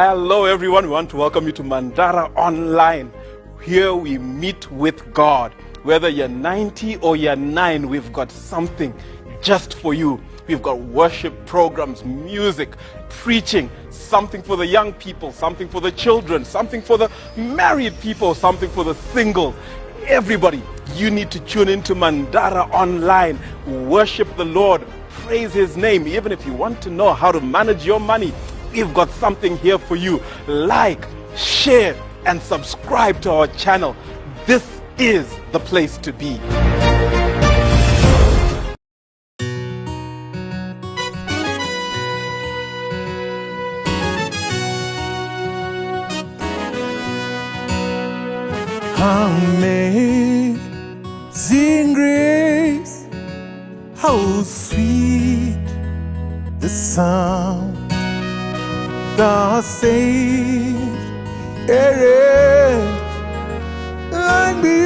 Hello everyone, we want to welcome you to Mandara Online. Here we meet with God. Whether you're 90 or you're 9, we've got something just for you. We've got worship programs, music, preaching, something for the young people, something for the children, something for the married people, something for the singles. Everybody, you need to tune into Mandara Online. Worship the Lord, praise His name. Even if you want to know how to manage your money, we've got something here for you. Like, share, and subscribe to our channel. This is the place to be. Amazing grace, how sweet the sound that saved a wretch like me.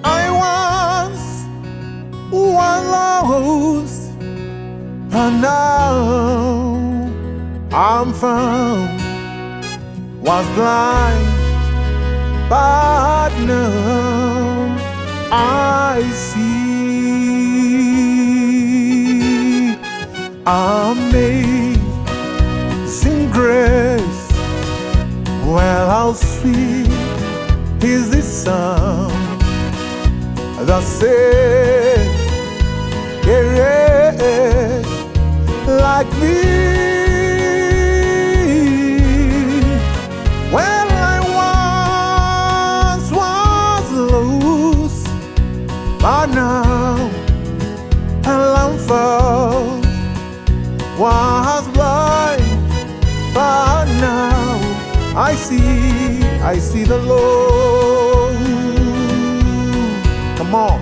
I once was lost, and now I'm found. Was blind, but now I see. Amazing grace, well, how sweet is the sound that saved a wretch like me. When I once was lost, but now I'm found. Was blind, but now I see the Lord. Come on.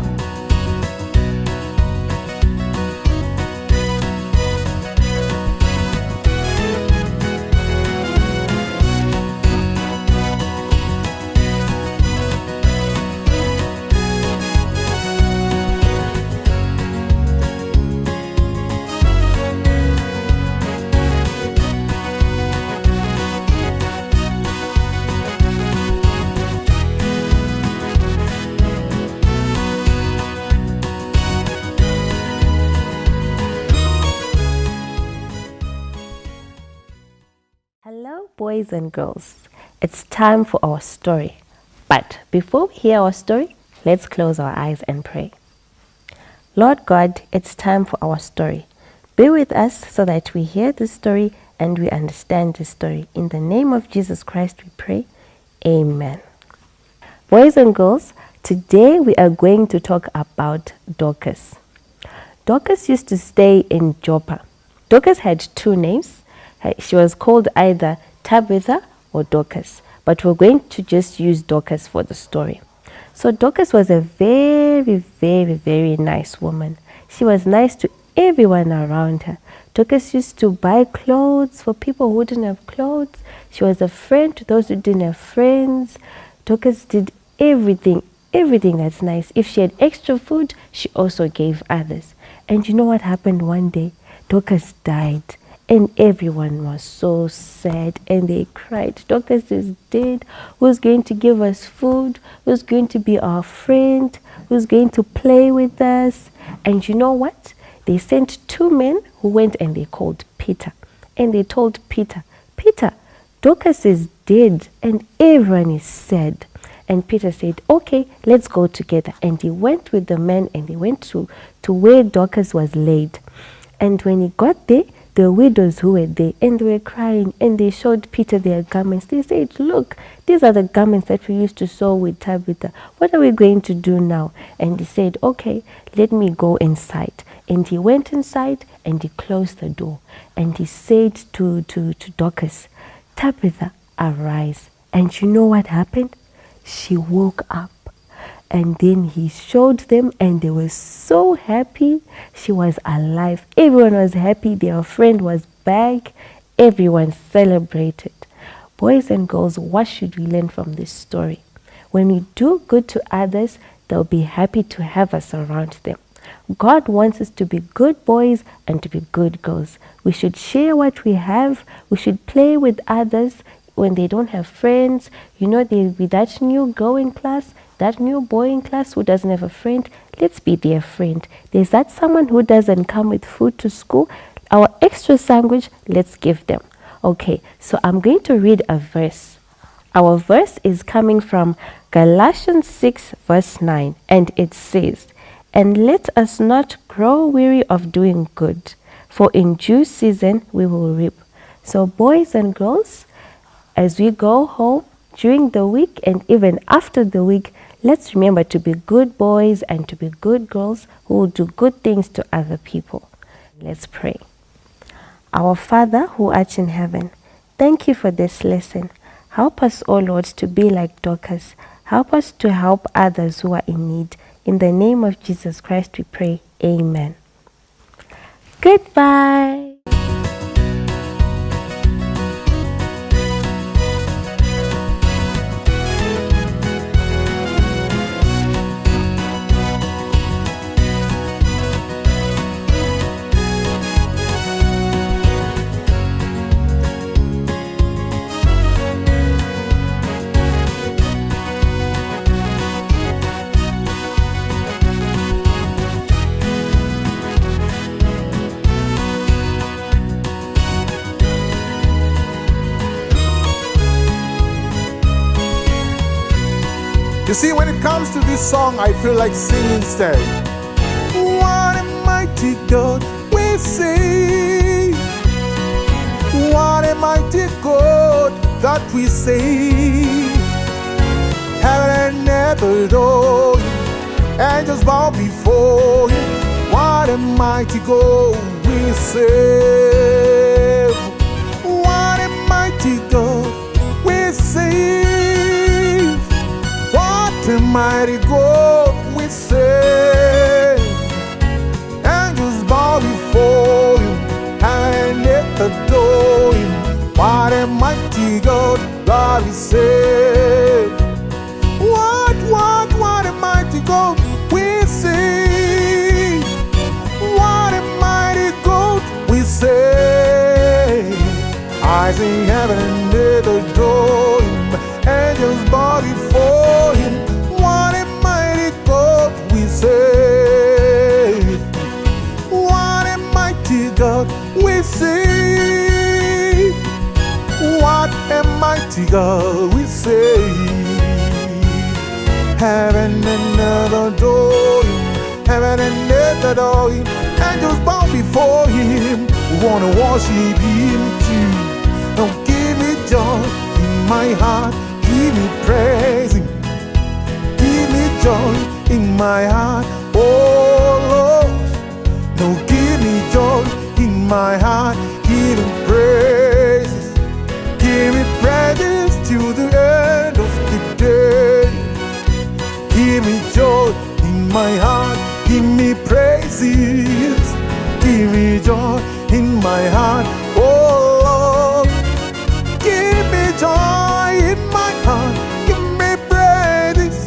Hello, boys and girls. It's time for our story. But before we hear our story, let's close our eyes and pray. Lord God, it's time for our story. Be with us so that we hear this story and we understand this story. In the name of Jesus Christ we pray. Amen. Boys and girls, today we are going to talk about Dorcas. Dorcas used to stay in Joppa. Dorcas had two names. She was called either Tabitha or Dorcas, but we're going to just use Dorcas for the story. So Dorcas was a very, very, very nice woman. She was nice to everyone around her. Dorcas used to buy clothes for people who didn't have clothes. She was a friend to those who didn't have friends. Dorcas did everything that's nice. If she had extra food, she also gave others. And you know what happened one day? Dorcas died. And everyone was so sad and they cried. Dorcas is dead. Who's going to give us food? Who's going to be our friend? Who's going to play with us? And you know what? They sent two men who went and they called Peter. And they told Peter, Peter, Dorcas is dead and everyone is sad. And Peter said, okay, let's go together. And he went with the men and they went to where Dorcas was laid. And when he got there, the widows who were there, and they were crying, and they showed Peter their garments. They said, look, these are the garments that we used to sew with Tabitha. What are we going to do now? And he said, okay, let me go inside. And he went inside, and he closed the door. And he said to Dorcas, Tabitha, arise. And you know what happened? She woke up. And then he showed them and they were so happy. She was alive. Everyone was happy. Their friend was back. Everyone celebrated. Boys and girls, what should we learn from this story? When we do good to others, they'll be happy to have us around them. God wants us to be good boys and to be good girls. We should share what we have. We should play with others when they don't have friends. You know, there'll be that new girl in class, that new boy in class who doesn't have a friend. Let's be their friend. There's that someone who doesn't come with food to school. Our extra sandwich, let's give them. Okay, so I'm going to read a verse. Our verse is coming from Galatians 6 verse 9, and it says, "And let us not grow weary of doing good, for in due season we will reap." So boys and girls, as we go home during the week and even after the week, let's remember to be good boys and to be good girls who will do good things to other people. Let's pray. Our Father who art in heaven, thank you for this lesson. Help us, O Lord, to be like Dorcas. Help us to help others who are in need. In the name of Jesus Christ we pray. Amen. Goodbye. You see, when it comes to this song, I feel like singing instead. What a mighty God we sing. What a mighty God that we sing. Heaven and earth adore Him, angels bow before Him. What a mighty God we serve. What a mighty God we sing. What a mighty God we serve. Angels bow before Him, and earth adore Him. What a mighty God that we serve. What a mighty God we serve. What a mighty God we serve. Eyes in heaven and earth adore Him. Angels bow before Him. What a mighty God we serve. What a mighty God we serve. What a mighty God we serve. Heaven and earth adore Him. Heaven and earth adore Him. Angels bow before Him. We wanna worship Him too. Don't give me joy in my heart. Give me praise, give me joy in my heart, oh Lord. No, give me joy in my heart, give me praises, give me praises till the end of the day. Give me joy in my heart, give me praises, give me joy in my heart, oh Lord. Give me joy in my heart, give me praises,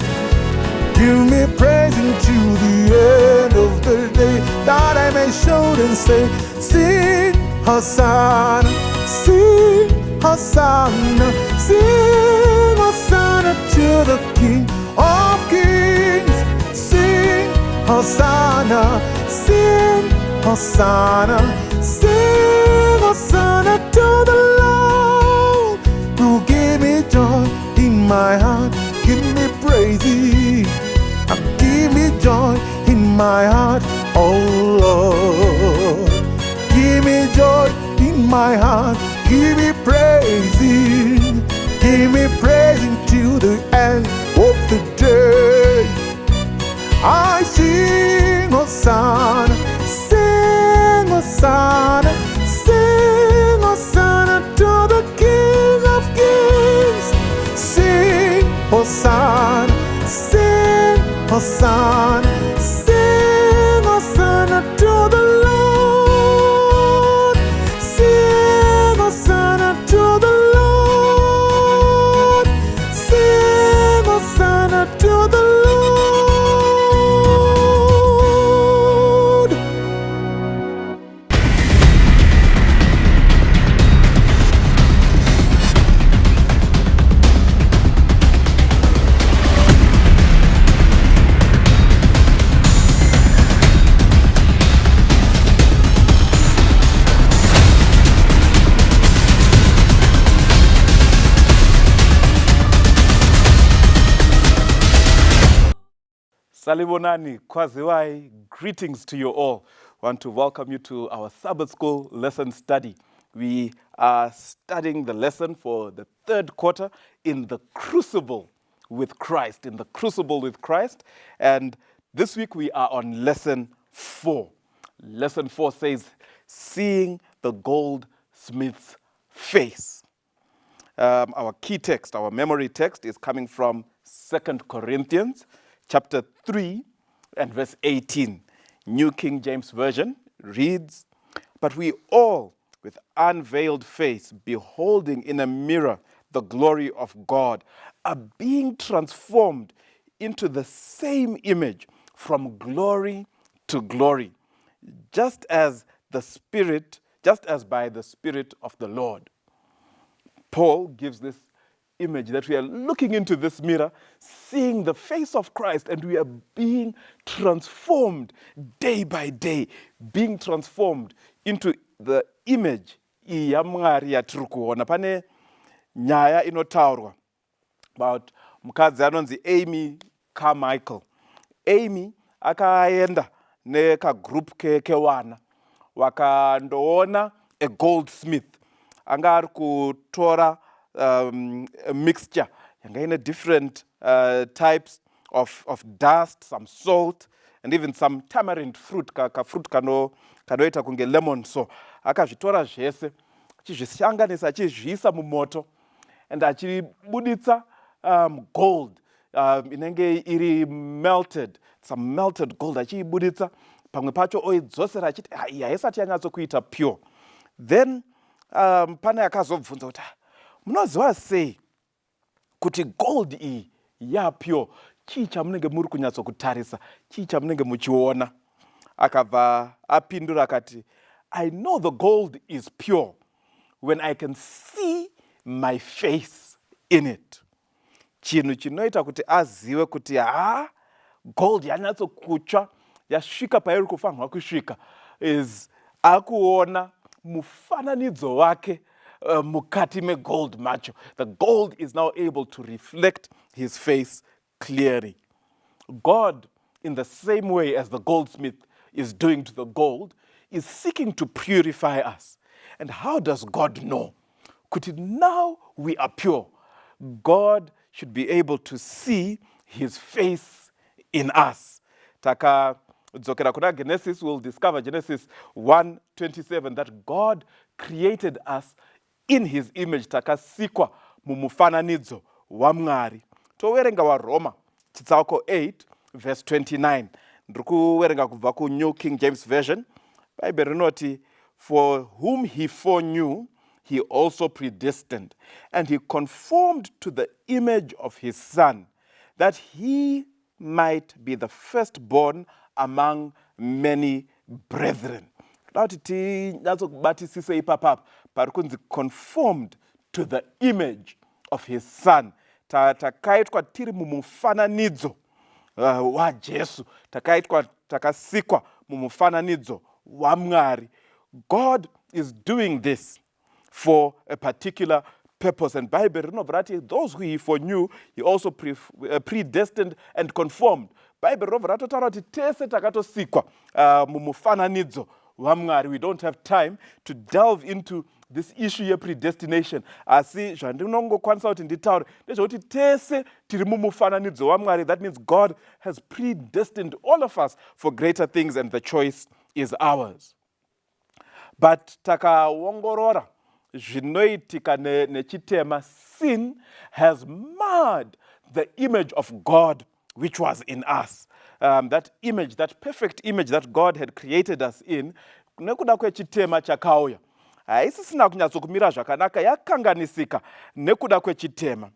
give me praise until the end of the day, that I may shout and say, sing Hosanna, sing Hosanna, sing Hosanna to the King of Kings. Sing Hosanna, sing Hosanna, sing Hosanna to the Lord. Who give me joy in my heart, give me praises, give me joy in my heart, oh Lord. Give me joy in my heart, give me praises, give me praise until the end of the day. I sing Hosanna, sing Hosanna, sing Hosanna to the King of Kings. Sing Hosanna, sing Hosanna, sing Hosanna to the Lord. Sing Hosanna to the Lord. Sing Hosanna to the Lord. Salibonani, Kwaziwai, greetings to you all. I want to welcome you to our Sabbath School lesson study. We are studying the lesson for the third quarter in the crucible with Christ, And this week we are on lesson 4. Lesson 4 says, seeing the goldsmith's face. Our key text, our memory text is coming from 2 Corinthians chapter 3 and verse 18. New King James Version reads, "But we all, with unveiled face, beholding in a mirror the glory of God, are being transformed into the same image from glory to glory, just as by the Spirit of the Lord." Paul gives this image that we are looking into this mirror, seeing the face of Christ, and we are being transformed day by day, being transformed into the image ya Mwari yatiri kuona. Pane nyaya inotaurwa about mukadzi anonzi Amy Carmichael. Amy akaenda nekagroup kevana wakandoona a goldsmith anga ari kutora a mixture yanga ine different types of dust, some salt, and even some tamarind fruit, fruit kanoita kunge lemon. So akazvitora zvese achizvisanganisa achizviisa mumoto and achibuditsa gold inenge iri melted, some melted gold achiibuditsa, pamwe pacho oidzosera achiti iyi haisati yanyatsokuita pure. Then pane akazobvunza kuti munoziva sei kuti gold iyi yapure? Chii chamunenge muri kunyatsokutarisa? Chii chamunenge muchiona? Akabva apindura akati, I know the gold is pure when I can see my face in it. Chinhu chinoita kuti azive kuti gold yanyatsokutsva yasvika pairi kufanirwa kusvika is akuona mufananidzo wake mukati megold macho. The gold is now able to reflect his face clearly. God, in the same way as the goldsmith is doing to the gold, is seeking to purify us. And how does God know? Kuti now we are pure, God should be able to see his face in us. Dzokera kuna Genesis, we'll discover Genesis 1:27 that God created us in his image, takasikwa mumufananidzo waMwari. Towerenga waRoma chitsauko 8 verse 29. Ndikuwerenga kubva ku New King James Version. Bible rinoti, for whom he foreknew, he also predestined, and he conformed to the image of his Son, that he might be the firstborn among many brethren. Conformed to the image of his Son. Takaitwa tiri mumufananidzo wa Jesu. Takasikwa mumufananidzo wa Mwari. God is doing this for a particular purpose. And Bible, those who he foreknew, he also predestined and conformed. Bible, tese takatosikwa mumufananidzo wa Mwari. We don't have time to delve into this issue of predestination. Asi zvandinongokwanisa kuti nditaure ndezvekuti tese tiri mumufananidzo wa Mwari. That means God has predestined all of us for greater things, and the choice is ours. But takaongorora zvinoitika nechitema, sin has marred the image of God which was in us. That image, that perfect image that God had created us in, nekuda kwechitema chakauya, haisisina kunyatsokumira zvakanaka, yakanganisika nekuda kwechitema.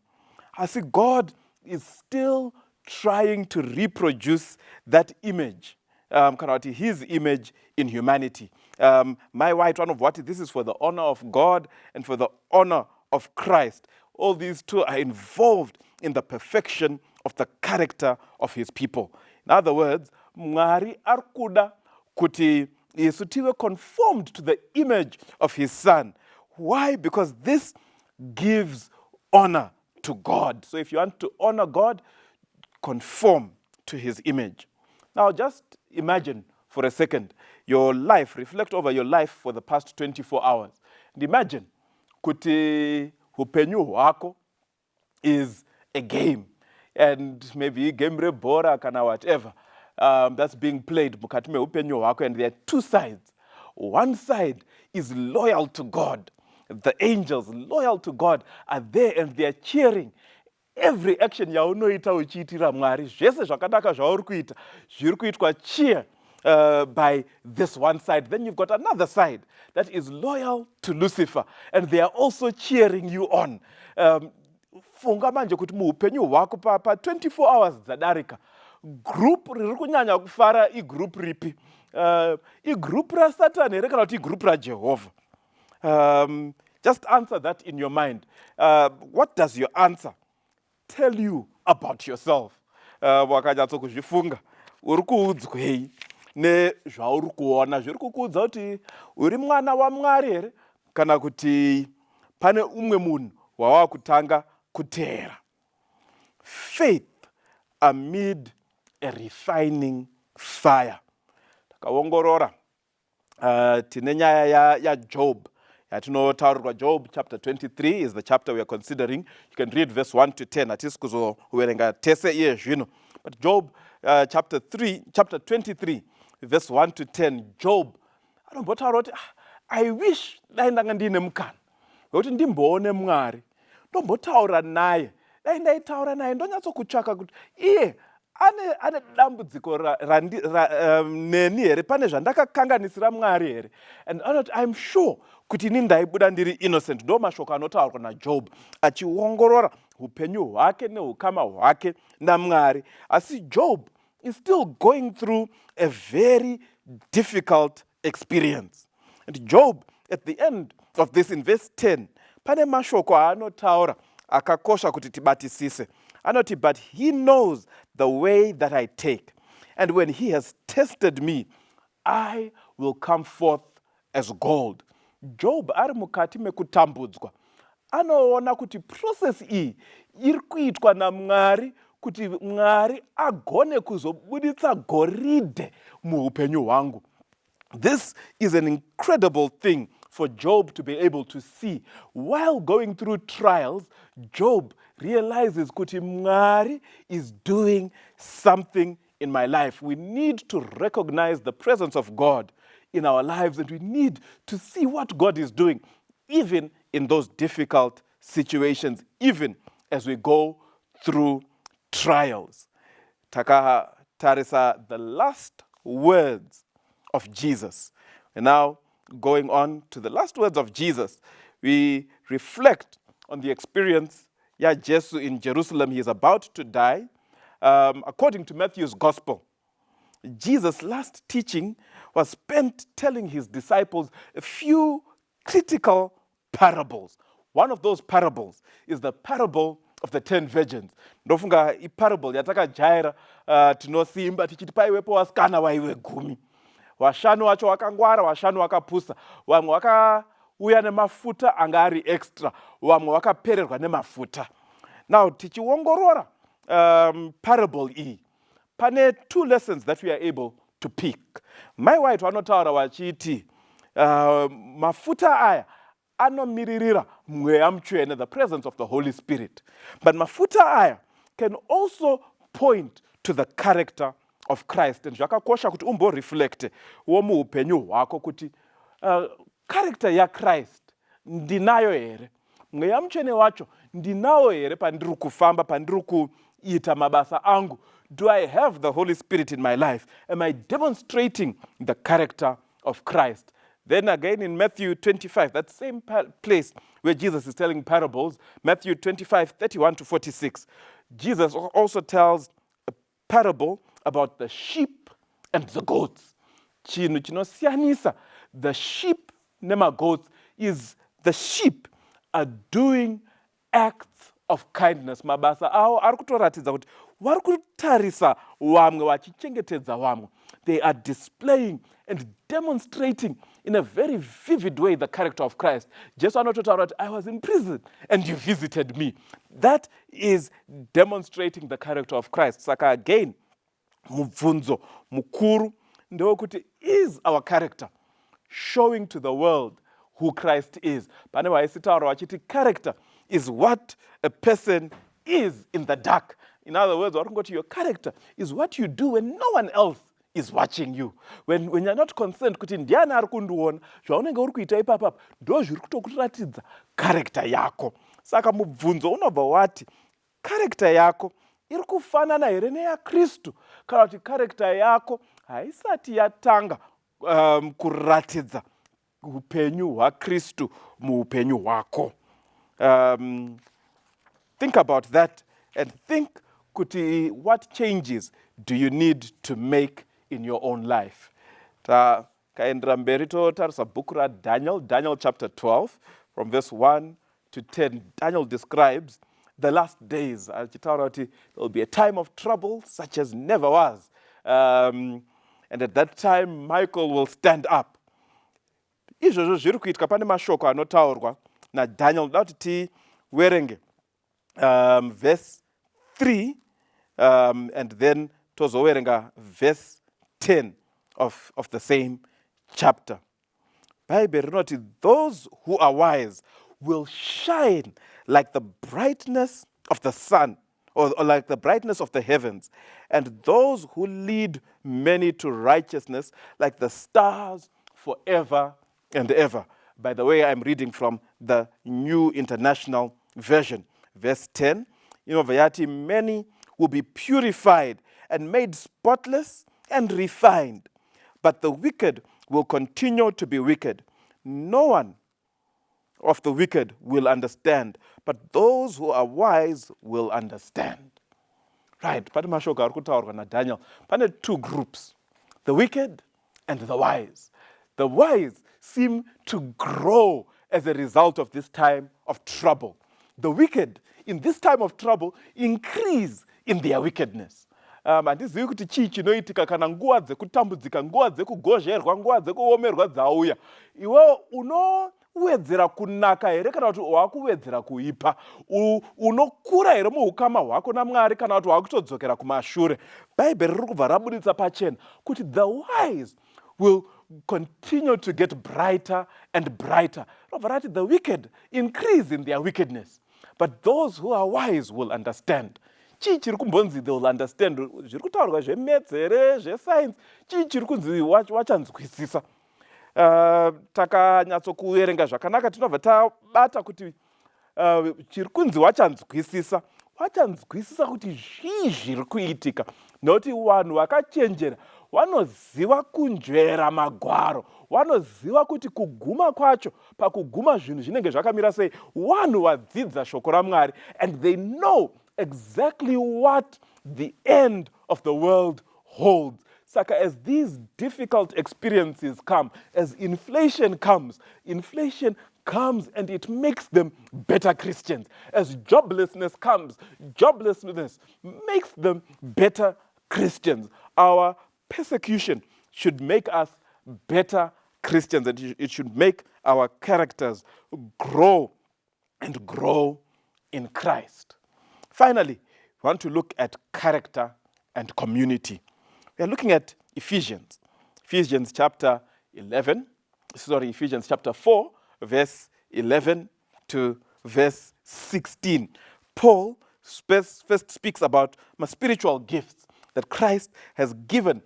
Asi God is still trying to reproduce that image, his image in humanity. My white one of what this is for the honor of God and for the honor of Christ. All these two are involved in the perfection of the character of his people. In other words, Mwari arkuda kuti isu tive conformed to the image of his Son. Why? Because this gives honor to God. So if you want to honor God, conform to his image. Now just imagine for a second your life, reflect over your life for the past 24 hours. And imagine kuti upenyu hwako is a game, and maybe game rebora kana whatever that's being played mukati meupenyu hwako, and there are two sides. One side is loyal to God. The angels loyal to God are there and they are cheering. Every action yaunoita uchiitira Mwari, zvese zvakanaka zvauri kuita zviri kuitwa cheer by this one side. Then you've got another side that is loyal to Lucifer, and they are also cheering you on. Funga manje kuti muupenyu hwako pa 24 hours dzadarika, group riri kunyanya kufara igroup ripi? Igroup raSatan here kana kuti igroup raJehovha? Just answer that in your mind. What does your answer tell you about yourself? Wakanyatso kuzvifunga, uri kuudzwei nezvauri kuona zviri kukuudza kuti uri mwana waMwari here kana kuti pane umwe munhu wawakutanga kuteera? Faith amid a refining fire. Takaongorora tine nyaya yaJob yatinotaurirwa. Job chapter 23 is the chapter we are considering. You can read verse 1 to 10. Hatisi kuzowerenga tese iye zvino. But Job chapter 23 verse 1 to 10, Job anombotaura kuti I wish dai ndanga ndine mukana wekuti ndimboone Mwari ndombotaura naye, dai ndaitaura naye ndonyatsokutsvaka kuti iye ane dambudziko neni here, pane zvandakakanganisira Mwari here, and I'm sure kuti ini ndaibuda ndiri innocent. Ndo mashoko anotaurwa naJob achiongorora upenyu hwake neukama hwake naMwari. Asi Job is still going through a very difficult experience. And Job, at the end of this, in verse 10, pane mashoko anotaura akakosha kuti tibatisise. Anoti, but he knows the way that I take, and when he has tested me, I will come forth as gold. Job ari mukati mekutambudzwa anoona kuti process iyi iri kuitwa naMwari kuti Mwari agone kuzobuditsa goridhe muupenyu hwangu. This is an incredible thing for Job to be able to see. While going through trials, Job realizes kuti Mwari is doing something in my life. We need to recognize the presence of God in our lives, and we need to see what God is doing, even in those difficult situations, even as we go through trials. Taka tarisa, the last words of Jesus. And now, going on to the last words of Jesus, we reflect on the experience Jesus in Jerusalem. He is about to die. According to Matthew's gospel, Jesus' last teaching was spent telling his disciples a few critical parables. One of those parables is the parable of the 10 virgins. Ndofunga I parable yatakajaira tinosimba tichiti paiwepo vasikana vaive 10. Vashanu vacho vakangwara, vashanu vakapusa, vamwe vakauya nemafuta anga ari extra, vamwe vakapererwa nemafuta. Now tichiongorora parable iyi, pane 2 lessons that we are able to pick. Mai waiti vanotaura vachiti mafuta aya anomiririra mweya mutsvene, the presence of the Holy Spirit. But mafuta aya can also point to the character of Christ. And zvakakosha kuti umboreflecte womuupenyu hwako kuti character yaChrist ndinayo here, mweya mutsvene wacho ndinawo here pandiri kufamba, pandiri kuita mabasa angu. Do I have the Holy Spirit in my life? Am I demonstrating the character of Christ? Then again in Matthew 25, that same place where Jesus is telling parables, Matthew 25, 31 to 46, Jesus also tells a parable about the sheep and the goats. Chinhu chinosiyanisa the sheep nemagoats is the sheep are doing acts of kindness. Mabasa avo ari kutoratidza kuti vari kutarisa vamwe vachichengetedza vamwe. They are displaying and demonstrating in a very vivid way the character of Christ. Jesu anototaura kuti I was in prison and you visited me. That is demonstrating the character of Christ. Saka again, mubvunzo mukuru ndewekuti, is our character showing to the world who Christ is? Pane vaisitaura vachiti character is what a person is in the dark. In other words, your character is what you do when no one else is watching you. When you're not concerned kuti ndiani ari kundiona, zvaunenge uri kuita ipapa ndo zviri kutokuratidza character yako. Saka mubvunzo unobva wati, character yako iri kufanana here neyaKristu, kana kuti character yako haisati yatanga kuratidza upenyu hwaKristu muupenyu hwako. Think about that and think kuti what changes do you need to make in your own life. Kaendera mberi totarisa bhuku raDaniel, Daniel chapter 12, from verse 1 to 10. Daniel describes the last days. Achitaura kuti there will be a time of trouble such as never was. And at that time, Michael will stand up. Izvozvo zviri kuitika, pane mashoko anotaurwa naDaniel. Ndoda kuti tiwerenge verse 3 and then tozowerenga verse 10 of the same chapter. Bible rinoti, those who are wise will shine like the brightness of the sun, or like the brightness of the heavens, and those who lead many to righteousness like the stars forever and ever. By the way, I'm reading from the New International Version. Verse 10, Vayati, many will be purified and made spotless and refined, but the wicked will continue to be wicked. No one of the wicked will understand, but those who are wise will understand. Right, pane mashoko ari kutaurwa naDaniel. Pane two groups, the wicked and the wise. The wise seem to grow as a result of this time of trouble. The wicked, in this time of trouble, increase in their wickedness. Handizivi kuti chii chinoitika kana nguva dzekutambudzika, nguva dzekugozherwa, nguva dzekuomerwa dzauya. Iwe unowedzera kunaka here kana kuti wakuwedzera kuipa? Unokura here muukama hwako naMwari kana kuti wakutodzokera kumashure? Bhaibheri riri kubva rabuditsa pachena kuti the wise will continue to get brighter and brighter. The wicked increase in their wickedness, but those who are wise will understand. Chii chiri kumbonzi they will understand? Zviri kutaurwa zvemaths here, zvesainzi, chii chiri kunzi wachanzwisisa? Takanyatsokuverenga zvakanaka tinobva tabata kuti chiri kunzi wachanzwisisa kuti zvii zviri kuitika. Nokuti vanhu vakachenjera vanoziva kunzvera magwaro, vanoziva kuti kuguma kwacho, pakuguma zvinhu zvinenge zvakamira sei, vanhu vadzidza shoko raMwari, and they know exactly what the end of the world holds. Saka, as these difficult experiences come, as inflation comes and it makes them better Christians. As joblessness comes, joblessness makes them better Christians. Our persecution should make us better Christians, and it should make our characters grow and grow in Christ. Finally, we want to look at character and community. We are looking at Ephesians chapter 4, verse 11 to verse 16. Paul first speaks about spiritual gifts that Christ has given,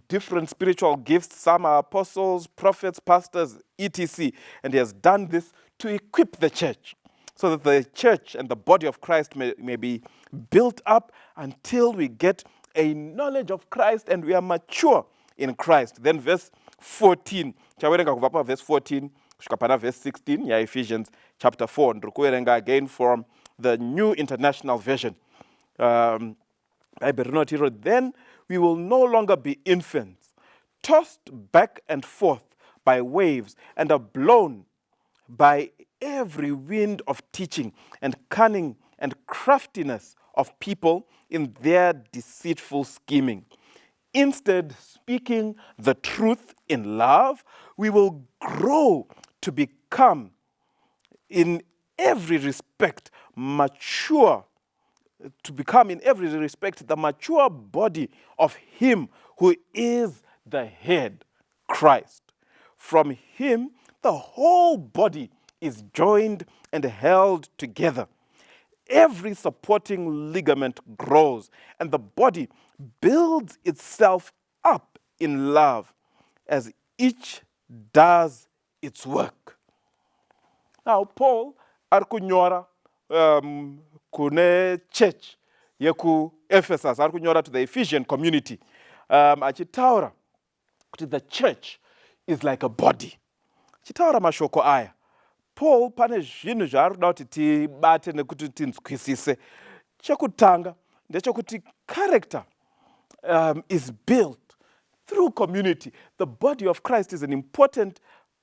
different spiritual gifts. Some are apostles, prophets, pastors, etc. And he has done this to equip the church, so that the church and the body of Christ may be built up until we get a knowledge of Christ and we are mature in Christ. Then verse 14, verse 14, verse 16, Ephesians chapter 4, and again from the New International Version. Then we will no longer be infants, tossed back and forth by waves and are blown by every wind of teaching and cunning and craftiness of people in their deceitful scheming. Instead, speaking the truth in love, we will grow to become, in every respect, mature to become in every respect the mature body of him who is the head, Christ. From him, the whole body is joined and held together. Every supporting ligament grows, and the body builds itself up in love as each does its work. Now, Paul ari kunyora kune church yeku Ephesus, ari kunyora to the Ephesian community, achitaura kuti the church is like a body. Achitaura mashoko aya, Paul pane zvinhu zvaari kuda kuti tibate nekuti tinzwisise. Chekutanga ndechekuti character is built through community. The body of Christ is an important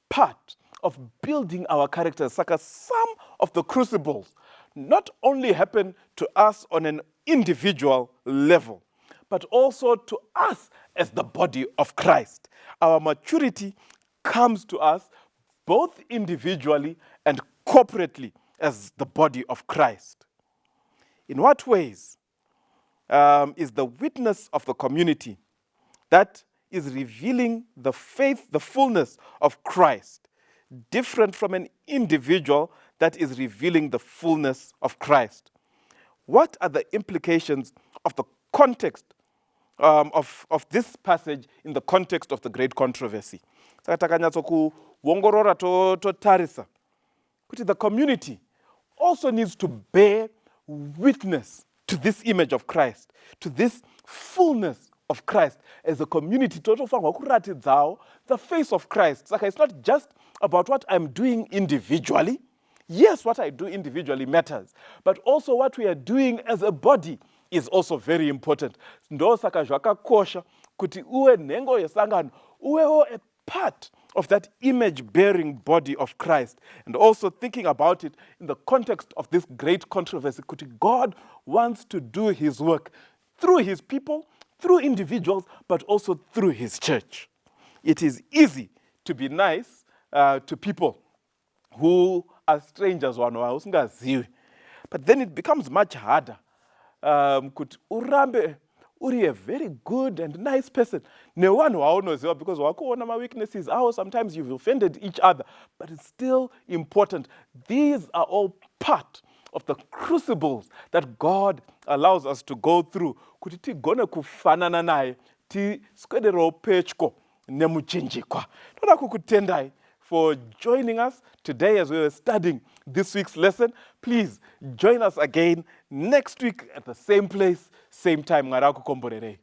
part of building our characters. Saka some of the crucibles not only happen to us on an individual level, but also to us as the body of Christ. Our maturity comes to us both individually and corporately as the body of Christ. In what ways is the witness of the community that is revealing the faith, the fullness of Christ, different from an individual that is revealing the fullness of Christ? What are the implications of the context of this passage in the context of the great controversy? Takanyatsokuongorora totarisa kuti the community also needs to bear witness to this image of Christ, to this fullness of Christ. As a community, totofanirwa kuratidzawo the face of Christ. Saka it's not just about what I'm doing individually. Yes, what I do individually matters, but also what we are doing as a body is also very important. Ndo saka zvakakosha kuti uwe nhengo yesangano, uwewo a part of that image-bearing body of Christ, and also thinking about it in the context of this great controversy. Kuti God wants to do his work through his people, through individuals, but also through his church. It is easy to be nice to people who are strangers, but then it becomes much harder. Kuti urambe uri a very good and nice person. No one knows because my weaknesses. Sometimes you've offended each other, but it's still important. These are all part of the crucibles that God allows us to go through. Kuti tigone kufanana naye, tiskwedero pechko nemuchenjekwa. Toda kukutendai for joining us today as we were studying this week's lesson. Please join us again next week at the same place, same time. Ngaraku komborere.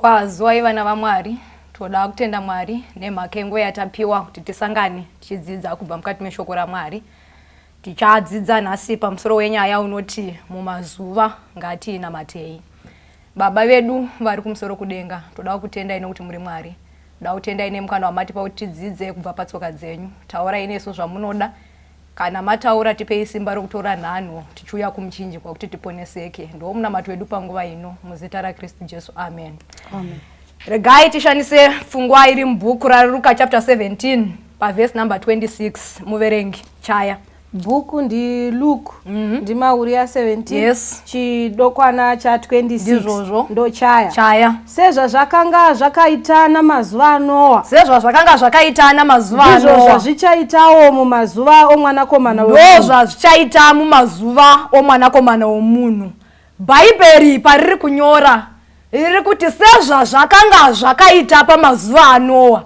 Kwa zuwa na vamwari toda kutenda mwari nemakengo yatapiwa kuti tisangane chidzidza kubva mukati meshoko raMwari Tichadzidza nhasi pamusoro wenyaya unoti mumazuva ngatinamatei. Baba vedu vari kumusoro kudenga, toda kutendai nekuti muri Mwari. Toda kutendai nemukana wamatipa kuti tidzidze kubva patsoka dzenyu. Taurai nesu zvamunoda. Kana mataura tipei simba rokutora nhano tichiuya kumuchinjikwa kuti tiponeseke. Ndo munamato wedu panguva ino muzita raKristu Jesu. Amen. Amen. Regai tishandise pfungwa iri mubhuku raLuka chapter 17 paverse number 26. Muverengi chaya. Bhuku ndi Luke ndi mauri ya 17. Yes. Chidokwana cha 26 ndo chaya. Sezva zvakanga zvakaitana mazuva aNoa. Sezva zvakanga zvakaitana mazuva aNoa. Ndizvo zvazvichaitawo mumazuva omwanakomana womunhu. Ndo zvazvichaita mumazuva omwanakomana womunhu. Bhaibheri pariri kunyora riri kuti sezva zvakanga zvakaita pamazuva aNoa.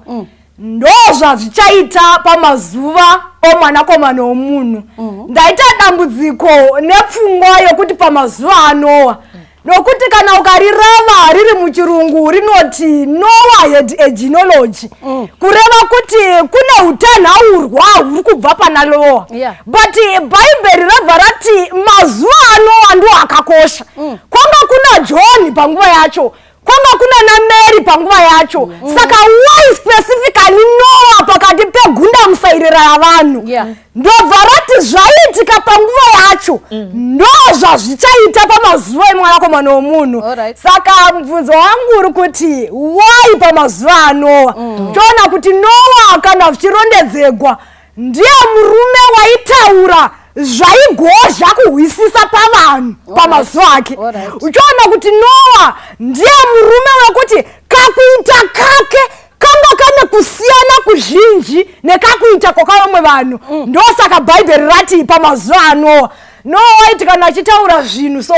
Ndo zvazvichaita pamazuva omwanakomana womunhu. Ndaita dambudziko nepfungwa yokuti pamazuva aNoa. Nokuti kana ukarirava riri muchirungu rinoti Noah had a genealogy. Kureva kuti kune utanhaurwa huri kubva pana Noah. But Bhaibheri rabva rati mazuva aNoa ndo akakosha. Kwanga kuna John panguva yacho. Kwanga kuna na Mary panguva yacho. Saka why specifically Noah pakati pegunda musairira yavanhu. Ndobva rati zvaitika panguva yacho. Ndo zvazvichaita pamazuva emwanakomana womunhu. Saka mubvunzo wangu uri kuti why pamazuva aNoa? Toona kuti Noah kana zvichirondedzegwa ndiye murume waitaura zvaigozha kuhwisisa pavanhu pamazuva ake. Uchiona kuti Noah ndiye murume wekuti kakuita kake kanga kane kusiyana kuzhinji nekakuita kwavamwe vanhu. Ndo saka Bhaibheri rati pamazuva aNoa. Noah waiti kana achitaura zvinhu so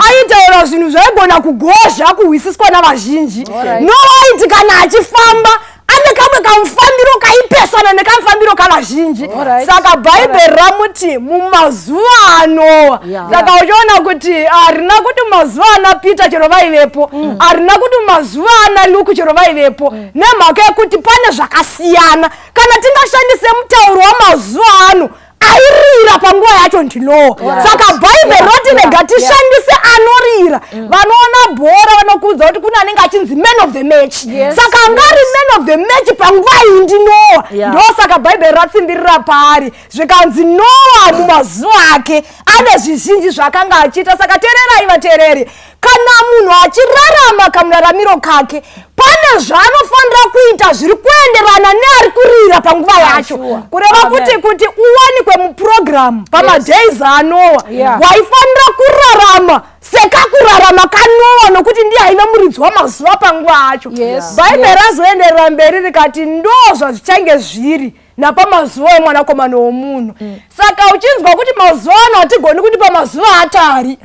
aitaura zvinhu zvaigona kugozha kuhwisiswa navazhinji. Noah waiti kana achifamba ane kamwe kamufambiro kaipesana nekamufambiro kavazhinji. Saka Bhaibheri ramuti mumazuva aNoa. Saka uchiona kuti arina kuti mazuva ana Peter chero vaivepo, arina kuti mazuva ana Luke chero vaivepo, nemhaka yekuti pane zvakasiyana. Kana tingashandise mutauro wamazuva ano airira panguva yacho ndinoa. Saka Bhaibheri roti rega tishandise anorira. Vanoona bhora vanokuudza kuti kuna anenge achinzi man of the match. Saka angari man of the match panguva iyi ndinoa. Ndo saka Bhaibheri ratsimbirira paari zvikanzi Noa mumazuva ake ane zvizhinji zvakanga achiita. Saka teererai vateereri, kana munhu achirarama kamuraramiro kake pane zvaanofanira kuita zviri kuenderana neari kurira panguva yacho. Kureva kuti uwanikwe muprogramu pamadays aNoa waifanira kurarama sekakurarama kaNoa nokuti ndiye aiva muridzi wamazuva panguva acho. Bhaibheri razoenderera mberi rikati ndo zvazvichange zviri napamazuva emwanakomana womunhu. Saka uchinzwa kuti mazuva ano hatigoni kuti pamazuva atari,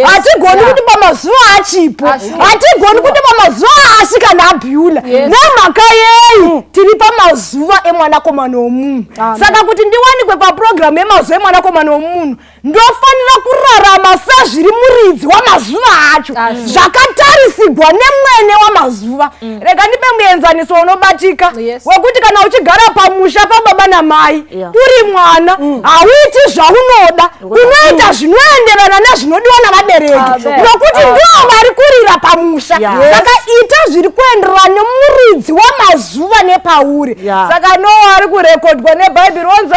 hatigoni kuti pamazuva achipo, hatigoni kuti pamazuva asvika naBheulah. Nemhaka yei tiri pamazuva emwanakomana womunhu. Saka kuti ndiwanikwe paprogramu yemazuva emwanakomana womunhu ndofanira kurarama sezviri muridzi wamazuva acho, zvakatarisigwa nemwene wamazuva. Rega ndipe muenzaniso unobatika wekuti kana uchigara pamusha pababa namai uri mwana hauiti zvaunoda, unoita zvinoenderana nezvinodiwa navabereki nokuti ndivo vari kurira pamusha. Saka ita zviri kuenderana nemuridzi wamazuva nepauri. Saka Noa ari kurekodwa neBhaibheri onzi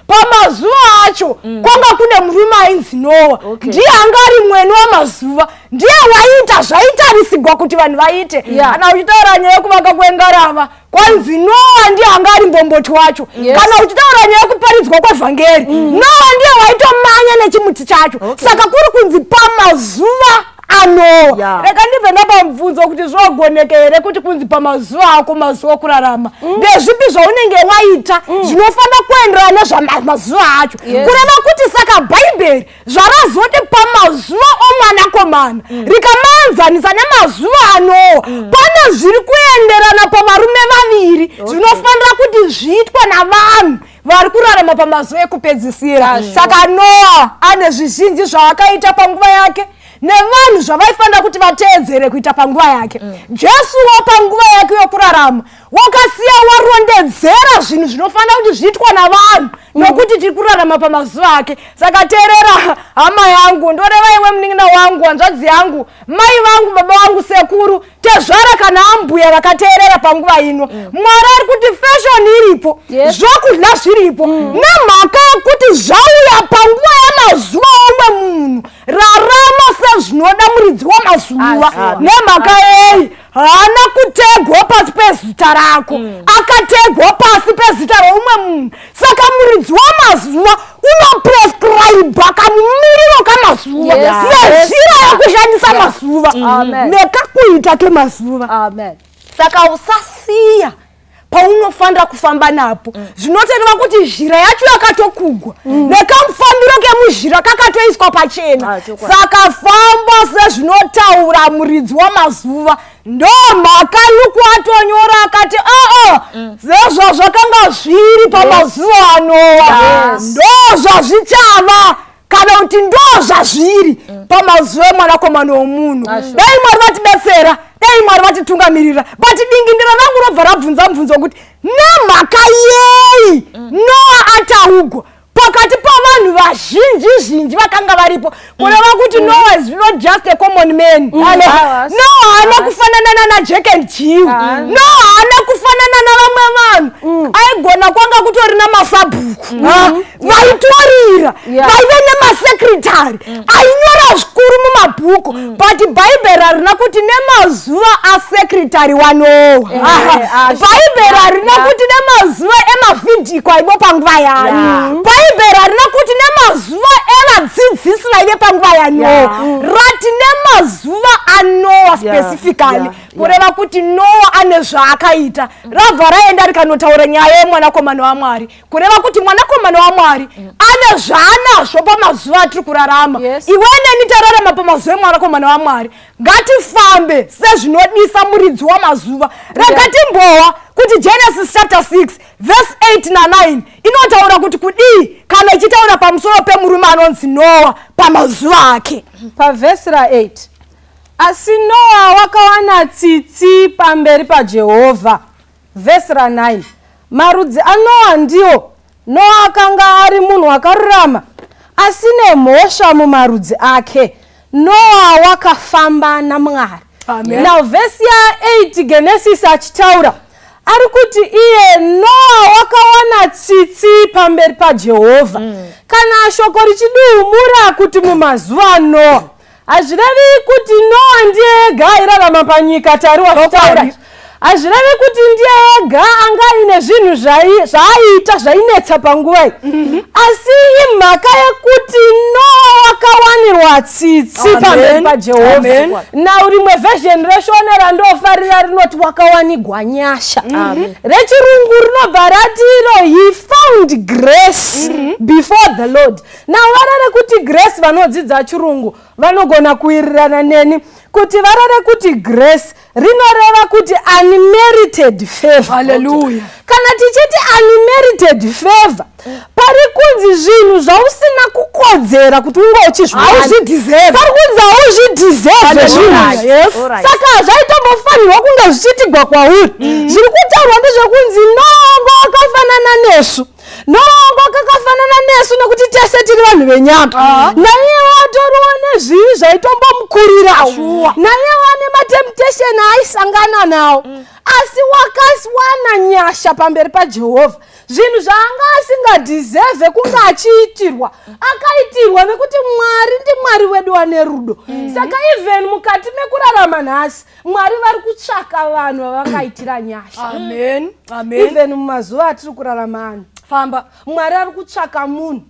pamazuva acho kwanga kune murume ainzi Noa. Ndiye angari mwene wamazuva, ndiye waiita zvaitarisigwa kuti vanhu vaite. Kana uchitaura nyaya yekuvaka kwengarava kwanzi Noa ndiye angari mbomboti wacho. Kana uchitaura nyaya yekuparidzwa kwevhangeri Noa ndiye waitomanya nechimuti chacho. Saka kuri kunzi pamazuva aNoa. Rega ndibve ndapamubvunzo kuti zvogoneka here kuti kunzi pamazuva ako mazuva okurarama. Ndezvipi zvaunenge waita zvinofanira kuenderana nezvamazuva acho. Kureva kuti saka Bhaibheri zvarazoti pamazuva omwanakomana rikamanzanisa nemazuva aNoa pane zviri kuenderana pavarume vaviri zvinofanira kuti zviitwe navanhu vari kurarama pamazuva ekupedzisira. Saka Noa ane zvizhinji zvaakaita panguva yake nevanhu zvinhu zvavaifanira kuti vateedzere kuita panguva yake. Jesuwo panguva yake yokurarama wakasiya warondedzera zvinhu zvinofanira kuti zviitwa navanhu nokuti tiri kurarama pamazuva ake. Saka teerera hama yangu, ndoreva iwe munin'ina wangu, hanzvadzi yangu, mai vangu, baba vangu, sekuru, tezvara kana ambuya vakateerera panguva ino. Mwari ari kuti fashion iripo, zvokudya zviripo, nemhaka yekuti zvauya panguva yamazuva omwe munhu. Rarama sezvinoda muridzi wamazuva. Nemhaka yeyi haana kutegwa pasi pezita rako, akategwa pasi pezita roumwe munhu. Saka muridzi wamazuva unoprescribe kamumiriro kamazuva nezhira yokushandisa mazuva nekakuita kemazuva. Saka usasiya paunofanira kufamba napo. Zvinotaura kuti zhira yacho yakatokugwa nekamufambiro kemuzhira kakatoiswa pachena. Saka famba sezvinotaura muridzi wamazuva. Ndomhaka Luku atonyora akati zvezvo zvakanga zviri pamazuva aNoa ndozvazvichava, kana kuti ndozvazviri pamazuva emwanakomana womunhu. Dai Mwari vatibetsera, dai Mwari vatitungamirira, vatidingindira rangu robva rabvunza mubvunzo kuti nemhaka yeyi Noa ataugwa pakati pavanhu vazhinji vakanga varipo. Kureva kuti Noah is not just a common man. Noah haana kufanana na Jack and Jill. Noah haana kufanana na vamwe vanhu. Aigona kwanga kutori namasabhuku vaitorira, vaive nemasekretari ainyora zvikuru mumabhuku. But Bible harina kuti nemazuva asekretari waNoah. Bible harina kuti nemazuva emavhidhiko aivo panguva yake. Bible harina kuti nemazuva evadzidzisi vaive panguva yaNoah. Rati nemazuva aNoah specifically. Kureva kuti Noah ane zvaakaita. Rabva raenda rikanotaura nyaya yemwanakomana waMwari. Kureva kuti mwanakomana waMwari ane zvaanazvo pamazuva atiri kurarama. Iwe neni tararama pamazuva emwanakomana waMwari. Ngatifambe sezvinodisa muridzi wamazuva. Rekatimbowa kuti Genesis chapter 6 verse 8 na 9 inotaura kuti kudii kana ichitaura pamusoro pemurume anonzi Noah pamazuva ake. Pavhesi ra8, asi Noah wakawana tsitsi pamberi paJehovha. Vhesi ra9, marudzi aNoah ndiwo. Noah akanga ari munhu akarurama asi nemhosva mumarudzi ake. Noah wakafamba naMwari. Now vhesi ya8 Genesis achitaura ari kuti iye Noah wakawana tsitsi pamberi paJehovha. Kana shoko richiduhumura kuti mumazuva aNoah, hazvirevi kuti Noah ndiye ega airarama panyika tari wachitaura. Hazvirevi kuti ndiye ega anga aine zvinhu zvaiita zvainetsa panguva iyi. Asi imhaka yekuti Noah wakawanirwa tsitsi pamberi paJehovha. Now rimwe version reshonera ndofarira rinoti wakawanigwa nyasha. Rechirungu rinobva ratiro he found grace before the Lord. Now varare kuti grace vanodzidza chirungu vanogona kuwirirana neni kuti varare kuti grace rinoreva kuti unmerited favor. Hallelujah. Kana tichiti unmerited favor, pari kunzi zvinhu zvausina kukodzera kuti unge uchizvideserve. Pari kunzi hauzvideserve zvinhu. Saka zvaitombofanirwa kunge zvichiitigwa kwauri. Zviri kutaurwa ndezvekunzi Noah wakafanana nesu. Noah akafanana nesu nekuti tese tiri vanhu venyama. Naiye watoriwo nezvivi zvaitombomukurira. Naiye wane matemptation aisangana nawo. Asi wakaswana nyasha pamberi paJehovha. Zvinhu zvaanga asingadeserve kunge achiitirwa, akaitirwa nekuti Mwari ndiMwari wedu ane rudo. Saka even mukati mekurarama nhasi, Mwari vari kutsvaka vanhu vavangaitira nyasha. Amen. Even mumazuva atiri kurarama ano, famba Mwari ari kutsvaka munhu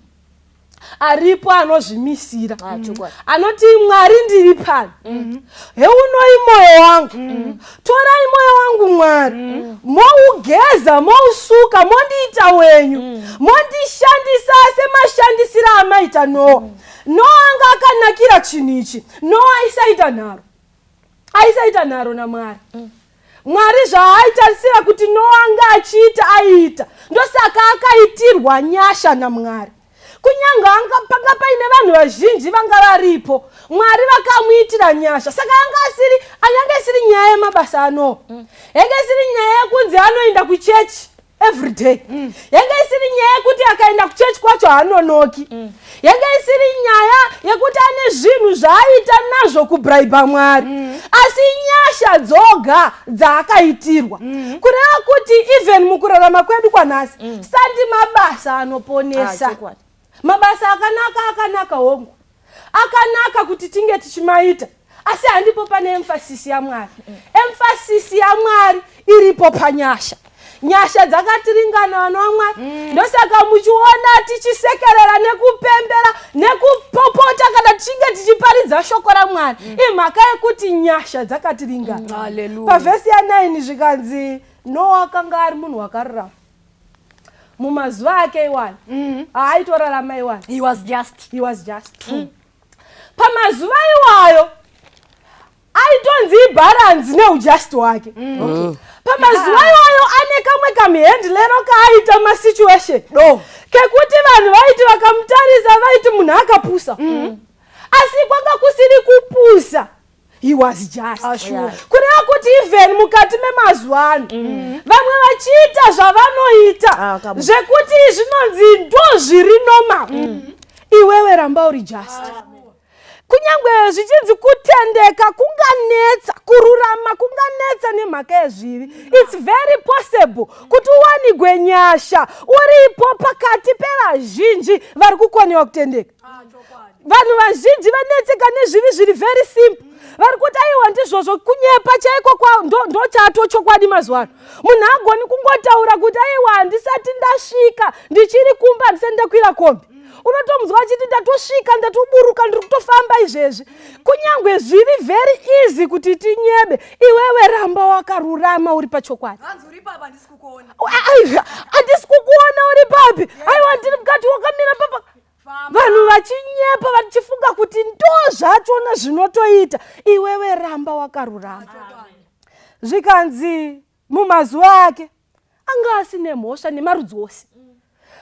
aripo anozvimisira, anoti Mwari ndiri pano, heunoi mwoyo wangu, torai mwoyo wangu Mwari, mougeza, mousuka, mondiita wenyu, mondishandisa semashandisira amaita Noah. Noah anga akanakira chinhu ichi. Noah aisaita nharo naMwari. Mwari zvaaitarisira kuti Noah anga achiita aiita. Ndosaka akaitirwa nyasha naMwari. kunyanga panga paine vanhu vazhinji vanga varipo Mwari vakamuitira nyasha saka anyange isiri nyaya yemabasa ano yange isiri nyaya yekunzi anoenda kuchechi every day yange isiri nyaya yekuti akaenda kuchechi kwacho haanonoki yange isiri nyaya yekuti ane zvinhu zvaaita nazvo kubraiba Mwari asi nyasha dzoga dzaakaitirwa kureva kuti even mukurarama kwedu kwanhasi sandi mabasa anoponesa mabasa akanaka hongu akanaka kuti tinge tichimaita asi handipo pane emphasis yaMwari emphasis yaMwari iripo panyasha nyasha dzakatiringana vanhu vaMwari ndosaka muchiona tichisekerera nekupembera nekupopota kana tichinge tichiparidza shoko raMwari imhaka yekuti nyasha dzakatiringana pavhesi ya9 zvikanzi Noa akanga ari munhu wakarurama mumazuva ake iwana aitorarama iwana He was just. Pamazuva iwayo aitonzi ibalance neujust wake pamazuva iwayo ane kamwe kamuhendlero kaaita masituation kekuti vanhu vaiti vakamutarisa vaiti munhu akapusa asi kwanga kusiri kupusa he was just kureva kuti even mukati memazuva ano vamwe vachiita zvavanoita zvekuti zvinonzi ndo zviri normal iwewe ramba uri just kunyangwe zvichinzi kutendeka kunganetsa kururama kunganetsa nemhaka yezvivi it's very possible kuti uwanigwe nyasha uripo pakati pevazhinji vari kukoniwa kutendeka vanhu vazhinji vanetseka nezvivi zviri very simple vari kuti aiwa ndizvozvo kunyepa chaiko ndo chato chokwadi mazuva ano munhu agoni kungotaura kuti aiwa handisati ndasvika ndichiri kumba handisati ndakwira kombi unotomuzwa achiti ndatosvika ndatoburuka ndiri kutofamba izvezvi kunyangwe zviri very easy kuti tinyebe iwewe ramba wakarurama uri pachokwadi handisi kukuona uri papi aiwa ndiri mukati wakamira papa vanhu vachinyepa vachifunga kuti ndo zvachona zvinotoita iwewe ramba wakarurama zvikanzi mumazuva ake anga asine mhosva nemarudzi ose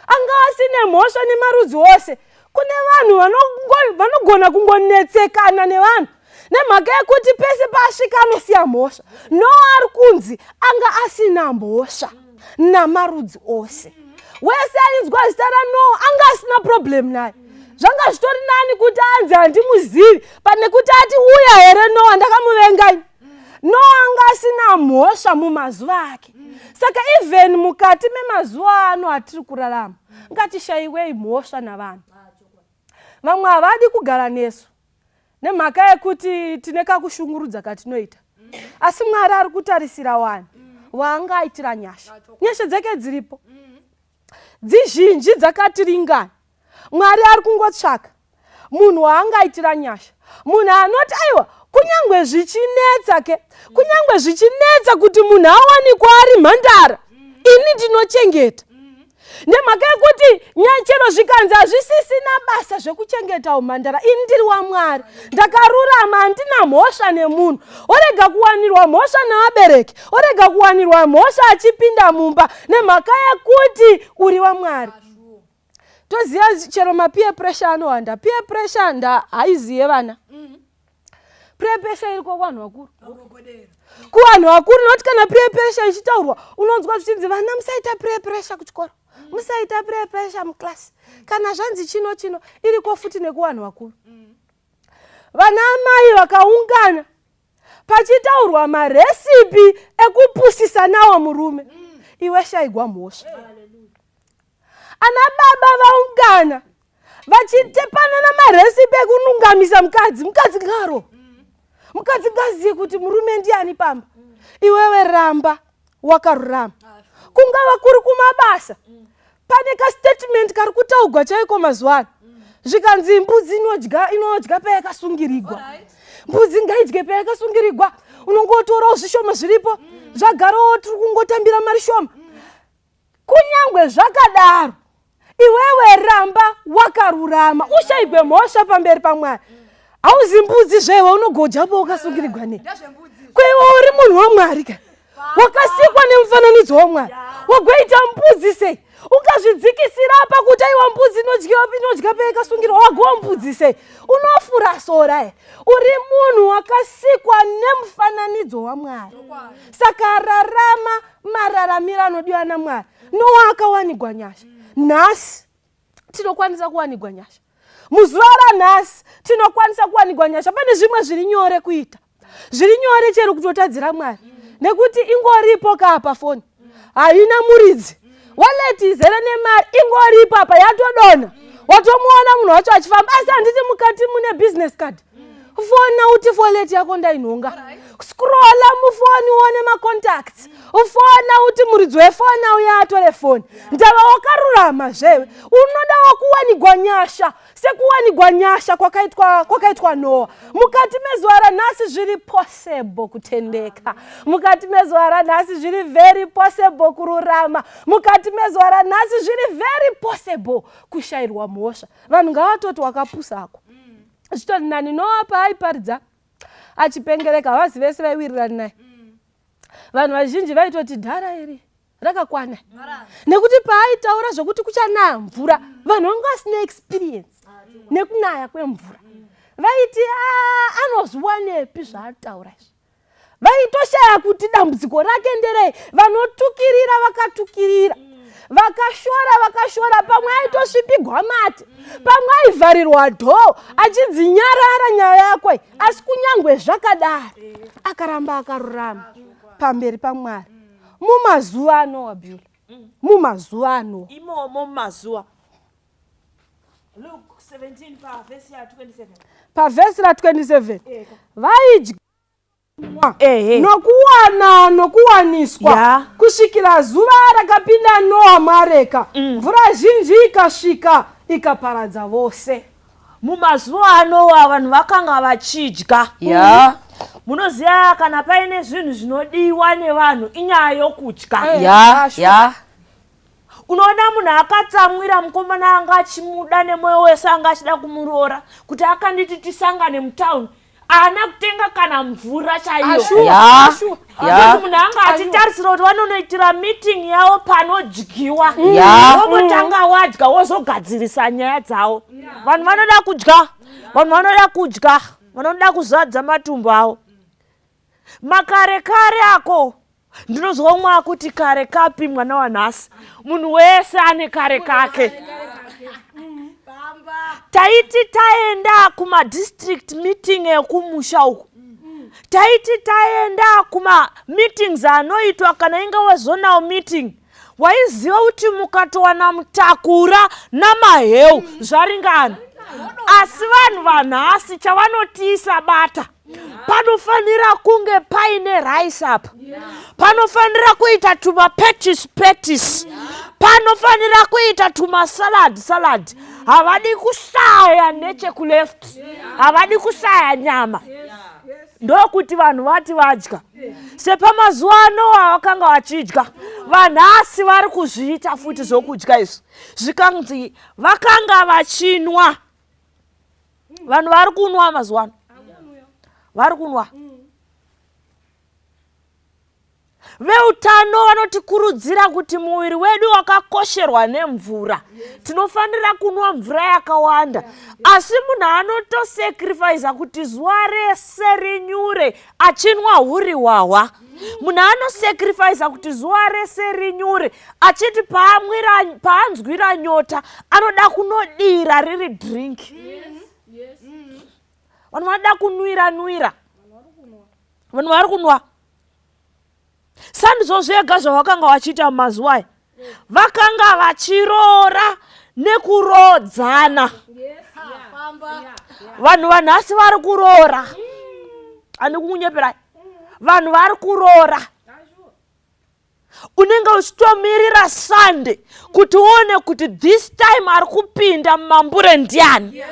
anga asine mhosva nemarudzi ose kune vanhu vanogona kungonetsekana nevanhu nemhaka yekuti pese pasvika anosiya mhosva ari kunzi anga asina mhosva namarudzi ose wese ainzwa zita raNoa anga asina problem naye zvanga zvitori nani kuti anzi handimuzivi pane kuti ati uya here Noa ndakamuvengai Noa anga asina mhosva mumazuva ake saka even mukati memazuva ano atiri kurarama ngatishayiwei mhosva navanhu vamwe havadi kugara nesu nemhaka yekuti tine kakushungurudza katinoita asi Mwari ari kutarisira wanhu waanga aitira nyasha nyasha dzake dziripo dzizhinji dzakatiringana Mwari ari kungotsvaka munhu waanga aitira nyasha munhu anoti aiwa kunyangwe zvichinetsa kuti munhu awanikwa ari mhandara ini ndinochengeta nemhaka yekuti nyachero zvikanzi hazvisisina basa zvekuchengeta umhandara ini ndiri waMwari ndakarurama handina mhosva nemunhu orega kuwanirwa mhosva navabereki orega kuwanirwa mhosva achipinda mumba nemhaka yekuti uri waMwari toziva chero mapeer pressure anowanda peer pressure haiziye vana peer pressure iriko kuvanhu vakuru kuvanhu vakuru noti kana peer pressure ichitaurwa unonzwa zvichinzi vana musaita peer pressure kuchikoro musaita peer pressure muklasi kana zvanzi chino iriko futi nekuvanhu vakuru vana mai vakaungana pachitaurwa maresipi ekupusisa nawo murume iwe shaigwa mhosva ana baba vaungana vachitepana namaresipi ekunungamisa mukadzi ngaro mukadzi ngaziye kuti murume ndiani pamba iwewe ramba wakarurama kungava kuri kumabasa pane kastatement kari kutaugwa chaiko mazuva zvikanzi mbudzi inodya payakasungirirwa mbudzi ngaidye payakasungirirwa unongotorawo zvishoma zviripo zvagarawo tiri kungotambira mari shoma kunyangwe zvakadaro iwewe ramba wakarurama ushayigwe mhosva pamberi paMwari hauzi mbudzi zvewe unogojapo ukasungirirwa nei kweiwe uri munhu waMwari ka wakasikwa nemufananidzo waMwari wagoita mbudzi sei ungazvidzikisira apa kuti aiwa mbudzi inodya payakasungirwa wagowa mbudzi sei? Unofura sora here. Uri munhu wakasikwa nemufananidzo waMwari. Saka rarama mararamiro anodiwa naMwari. Noa akawanigwa nyasha. Nhasi tinokwanisa kuwanigwa nyasha. Muzuva ranhasi tinokwanisa kuwanigwa nyasha. Pane zvimwe zviri nyore kuita. Zviri nyore chero kutotadzira Mwari. Nekuti ingoripo kapa foni. Haina muridzi. Wallet izere nemari ingoripo apa yatodona. Watomuona munhu wacho achifamba asi handiti mukati mune business card. Fona uti wallet yako ndainhonga. Scrolla mufoni uone ma-contacts. Ufona uti muridzi wefoni auya atore foni. Ndava wakarurama zvewe. Unoda kuwanigwa nyasha. Sekuwanigwa nyasha kwakaitwa Noa. Mukati mezuva ranhasi zviri possible kutendeka. Mukati mezuva ranhasi zviri very possible kururama. Mukati mezuva ranhasi zviri very possible kushayirwa mhosva. Vanhu ngavatoti wakapusako. Zvitori nani Noa paaiparidza achipengereka havasi vese vaiwirirana naye. Vanhu vazhinji vaitoti dhara iri rakakwana. Nekuti paaitaura zvokuti kuchanaya mvura, vanhu vanga vasina experience nekunaya kwemvura. Vaiti anozviwanepi zvaataura izvi. Vaitoshaya kuti dambudziko rake nderei. Vanotukirira vakatukirira. Vakashora pamwe aitosvipigwa mate. Pamwe aivharirwa dhoo achidzinyarara nyaya yakwe. Asi kunyangwe zvakadaro akaramba akarurama pamberi paMwari. Mumazuva ano Wabula. Mumazuva ano. Imomo mumazuva. Luke 17 verse 27. Verse 27. Vaidya nokuwaniswa kusvikira zuva rakapinda Noa mareka. Mvura zhinji ikasvika ikaparadza vose. Mumazuva ano vanhu vakanga vachidya. Munoziva kana paine zvinhu zvinodiwa nevanhu inyaya yokudya. Unoona munhu akatsamwira mukomana anga achimuda nemoyo wese anga achida kumuroora kuti akanditi tisangane mutauni. Ana kutenga kana mvura chaiyo. Munhu anga achitarisira kuti vanonoitira meeting yavo panodyiwa. Womutanga wadya wozogadzirisa nyaya dzavo. Vanhu vanoda kudya. Vanhu vanoda kudya. Vanoda kuzadza matumbu avo. Makare ako ndinozwa umwe akuti kare kapi mwana wanhasi. Munhu wese ane kare kake. Taiti taenda kuma district meeting ekumusha uku. Taiti taenda kuma meetings anoitwa kana inga wezonal meeting. Waiziva kuti mukatowana mutakura namaheu zvaringana. Asi vanhu vanhasi chavanotiisa bata. Panofanira kunge paine rice apa. Panofanira kuita tuma petis. Panofanira kuita tuma salad. Havadi kushaya nechekuleft. Havadi kushaya nyama. Ndokuti vanhu vati vadya. Sepamazuva ano vakanga vachidya. Vanhasi vari kuzviita futi zvokudya izvi. Zvikanzi vakanga vachinwa. Vanhu vari kunwa mazuva ano. Vari kunwa. Veutano vanotikurudzira kuti muviri wedu wakakosherwa nemvura. Tinofanira kunwa mvura yakawanda. Asi munhu anotosacrifice kuti zuva rese rinyure achinwa huriwawa. Munhu anosacrifice kuti zuva rese rinyure achiti paanzwira nyota anoda kunodira riri drink. Vanhu vanoda kunwira. Vanhu vari kunwa. Sandizvo zvega zvavakanga vachiita mumazuva aya. Vakanga vachiroora nekurodzana. Vanhu vanhasi vari kuroora. Ani kukunyeperai. Vanhu vari kuroora. Unenge uchitomirira Sunday kuti uone kuti this time ari kupinda mumambure ndiani.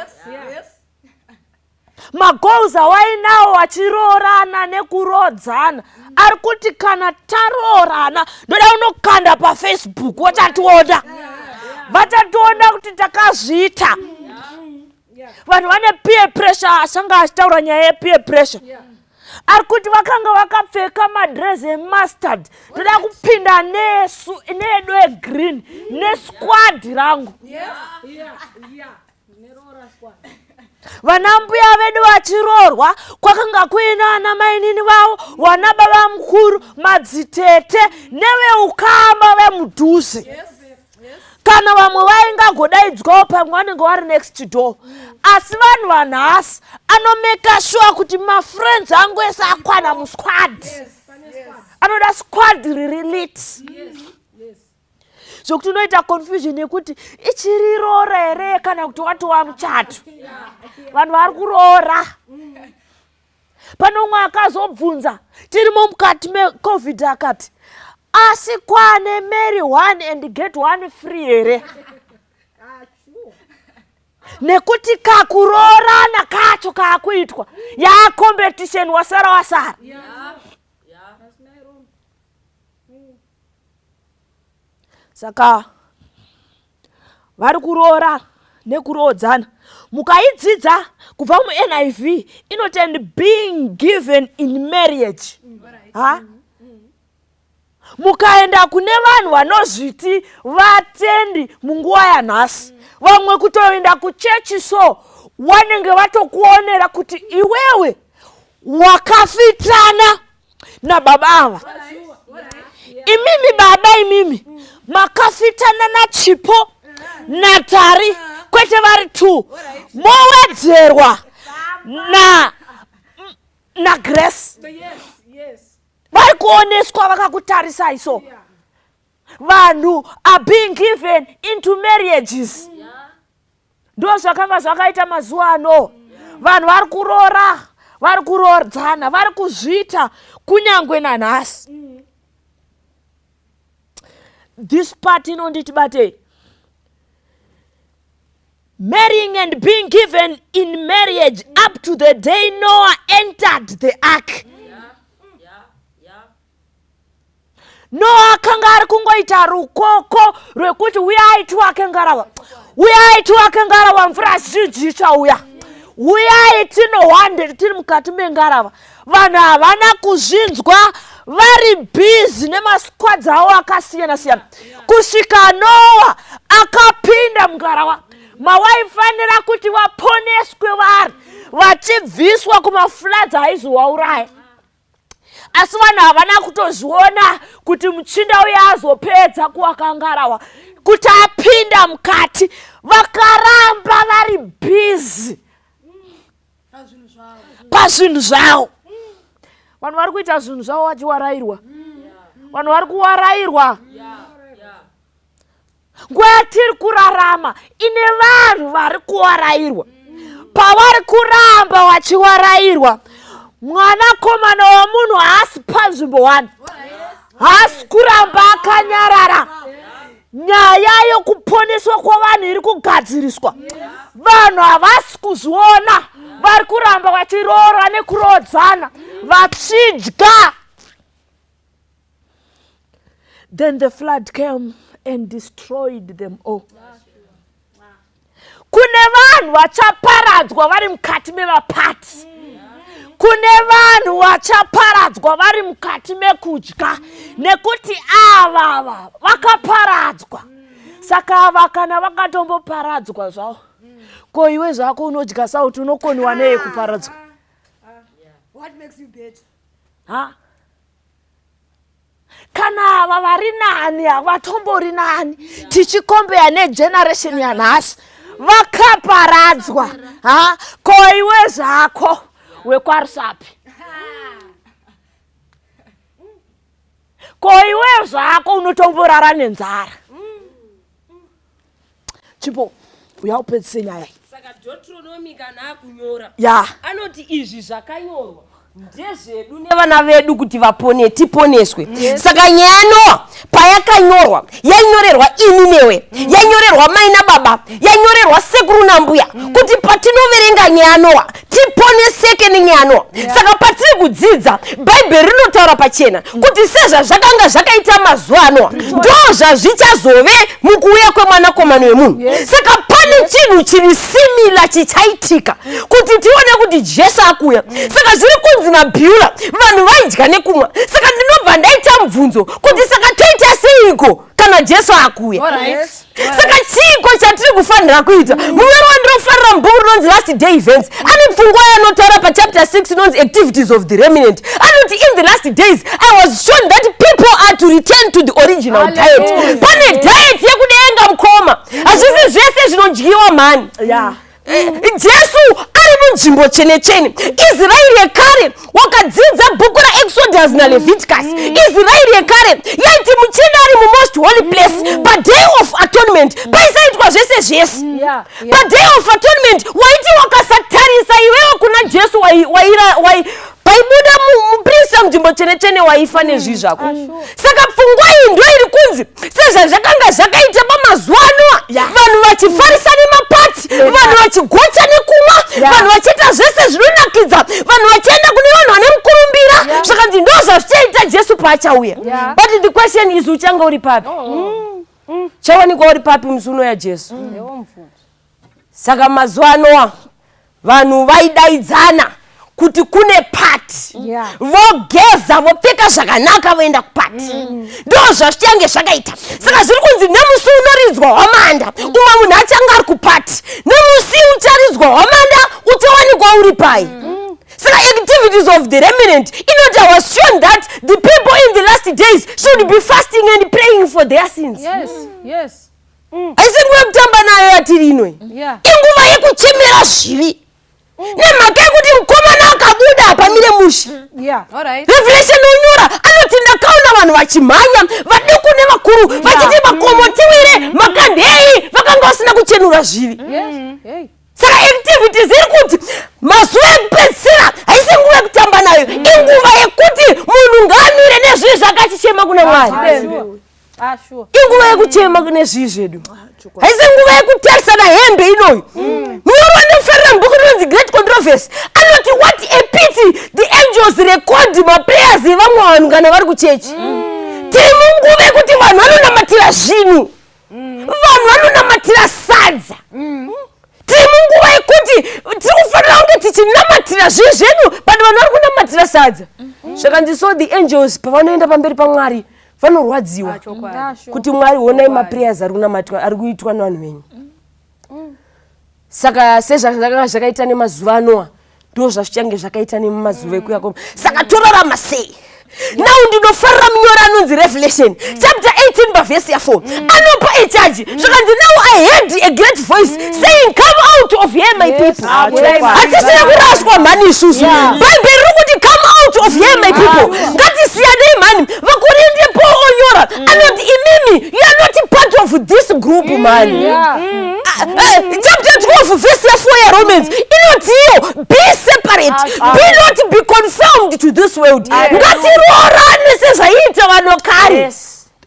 Magoals awainawo wachiroorana nekurodzana ari kuti kana taroorana ndoda unokanda paFacebook wachationa. Vachationa kuti takazviita. Vanhu vane peer pressure. Asanga achitaura nyaya yepeer pressure. ari kuti vakanga vakapfeka madress emustard, ndoda kupinda needo egreen nesquad rangu. Vana mbuya vedu vachiroorwa, kwakanga kuina ana mainini vavo, wana baba mukuru, madzitete neveukama vemudhuze. Kana vamwe vaingagodaidzwawo pamwe vanenge vari next door. Asi vanhu vanhasi anomeka sure kuti mafriends angu ese akwana musquad. Anoda squad riri lit. Zvokuti unoita confusion yekuti ichiri roora here kana kuti watowa muchato. Vanhu vari kuroora. Pano umwe akazobvunza tirimo mukati meCovid akati, asi kwane marry one and get one free here. Nekuti kakuroorana kacho kakuitwa ya competition wasara. Saka vari kuroora nekuroodzana. Mukaidzidza kubva muNIV inotend being given in marriage. Mukaenda kune vanhu vanozviti vatendi munguva yanhasi, vamwe kutoenda kuchechi so vanenge vatokuonera kuti iwewe wakafitana nababa ava. Imimi baba imimi makafitana naChipo naTari, kwete vari tu mowedzerwa na Grace. Vari kuoneswa vakakutarisa iso. Vanhu are being given into marriages. Ndo zvakanga zvakaita mazuva ano. Vanhu vari kuroora, vari kuroodzana, vari kuzvita kunyangwe nanhasi. This part inonditi bate. Marrying and being given in marriage up to the day Noah entered the ark. Noah akanga ari kungoita rukoko rwekuti uyai tiwake ngarawa. Uyai tiwake ngarawa, mvura zhinji ichauya. Uyai tinohwande tiri mukati mengarava. Vanhu havana kuzvinzwa, vari busy nemasquads avo akasiyana siyana. Kusvika Noah akapinda mungarawa, mawaifanira kuti vaponeswe vari vachibviswa kumafloods aizovauraya. Asi vanhu havana kutozviona kuti muchinda uya azopedza kuwaka ngarawa, kuti apinda mukati, vakaramba vari busy pazvinhu zvavo. Vanhu vari kuita zvinhu zvavo vachiwarairwa. Vanhu vari kuwarairwa. Nguva yatiri kurarama ine vanhu vari kuwarairwa. Pavari kuramba vachiwarairwa, mwanakomana womunhu haasi panzvimbo 1. Haasi kuramba akanyarara. Nyaya yokuponeswa kwavanhu iri kugadziriswa. Vanhu havasi kuzviona, vari kuramba vachiroora nekuroodzana, vachidya. Then the flood came and destroyed them all. Kune vanhu vachaparadzwa vari mukati mevapati. Kune vanhu vachaparadzwa vari mukati mekudya, nekuti ava vakaparadzwa. Saka ava kana vakatomboparadzwa zvavo, ko iwe zvako unodya sauti unokoniwa nei kuparadzwa? What makes you bet? Kana ava vari nani havatombori nani, tichikombeya negeneration yanhasi, vakaparadzwa. Ko iwe zvako wekwarisapi? Ko iwe zvako unotomborara nenzara? Chipo, uya upedzise nyaya. Saka Deuteronomy kana akunyora, anoti izvi zvakanyorwa ndezvedu nevana vedu kuti vapone tiponeswe. Saka nyaya yaNoa payakanyorwa yanyorerwa ini newe, yanyorerwa mai nababa, yanyorerwa sekuru nambuya, kuti patinoverenga nyaya yaNoa tiponeseke nenyaya yaNoa. Saka patiri kudzidza Bhaibheri rinotaura pachena kuti sezvazvakanga zvakaita mazuva aNoa ndo zvazvichazove mukuuya kwemwanakomana wemunhu. Saka pane chinhu chiri simila chichaitika kuti tione kuti Jesu akuya. Saka zviri kunzi kunzi naBeula vanhu vaidya nekumwa. Saka ndinobva ndaita mubvunzo kuti saka toita seiko kana Jesu akuya. Saka chiko chatiri kufanira kuita. Munyoro wandinofarira mubhuku rinonzi Last Day Events ane pfungwa yanotaura pachapter 6 inonzi Activities of the Remnant. Anoti in the last days I was shown that people are to return to the original diet. Pane diet yekudenga mukoma. Hazvisi zvese zvinodyiwa mani. Jesu ari munzvimbo tsvene-tsvene. Israeri yekare wakadzidza bhuku raExodus naLeviticus. Israeri yekare yaiti muchena ari mumost holy place paday of atonement paisaitwa zvese zvese. Paday of atonement waiti wakasatarisa iwewe kuna Jesu paibuda muprista munzvimbo tsvene-tsvene waifa nezvi zvako. Saka pfungwa iyi ndo iri kunzi sezvazvakanga zvakaita pamazuva ano vanhu vachifarisa nemapati, vanhu vachigocha nekumwa, vanhu vachiita zvese zvinonakidza, vanhu vachienda kune vanhu vane mukurumbira. Zvakanzi ndo zvazvichaita Jesu paachauya. But the question is uchanga uri papi? Chawanikwa uri papi musuno ya Jesu? Saka mazuva ano vanhu vaidaidzana kuti kune pati, vogeza vopfeka zvakanaka voenda kupati. Ndo zvazvichange zvakaita. Saka zviri kunzi nemusi unoridzwa hwamanda umwe munhu achanga ari kupati, nemusi ucharidzwa hwamanda uchawanikwa uri pai. Saka activities of the remnant inoti I was shown that the people in the last days should be fasting and praying for their sins. Haisi nguva yekutamba nayo yatiri ino. Inguva yekuchemera zvivi. Nemhaka yekuti mukomana akabuda pamire musha. Revelation unyora anoti ndakaona vanhu vachimhanya vaduku nevakuru vachiti makomo tiwire makandei vakanga vasina kuchenura zvivi. Saka activities iri kuti mazuva ekupedzisira haisi nguva yekutamba nayo, inguva yekuti munhu ngaamire nezvivi zvakachichema kuna Mwari. Inguva yekuchema kune zvivi zvedu. Haisi nguva yekutarisana hembe inoyi. Munyoro wandinofarira mubhuku rinonzi Great Controversy anoti what a pity the angels record maprayers evamwe vanhu kana vari kuchechi. Tiri munguva yekuti vanhu vanonamatira zvinhu, vanhu vanonamatira sadza. Tiri munguva yekuti tiri kufanira kunge tichinamatira zvivi zvedu but vanhu vari kunamatira sadza. Zvakanzi so the angels pavanoenda pamberi paMwari vanorwadziwa kuti Mwari honai maprayers ari kuitwa nevanhu venyu. Saka sezvazvakanga zvakaita nemazuva anoa ndo zvazvichange zvakaita nemazuva ekuya koma. Saka torarama sei? Now ndinofarira munyoro anonzi Revelation chapter 18 pavhesi ya4 anopa echaji zvakanzi now I heard a great voice saying come out of here my people. Hatisina kuraswa mhani isusu. Bhaibheri riri kuti come out of here my people. Ngatisiyanei mhani. Vakorinde Paul onyora anoti imimi you are not part of this group man. Chapter 12 verse ya 4 ya Romans inoti iyo be separate, be not be conformed to this world. Ngatiroorane sezvaita vanokare.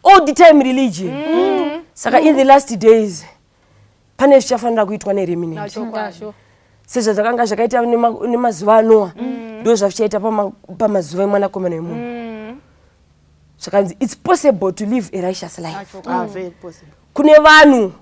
All the time religion. Saka in the last days pane zvichafanira kuitwa neremnant. Sezvazvakanga zvakaita nemazuva anoa ndo zvachichaita pamazuva emwanakomana wemunhu. Zvakanzi it's possible to live a righteous life. Kune vanhu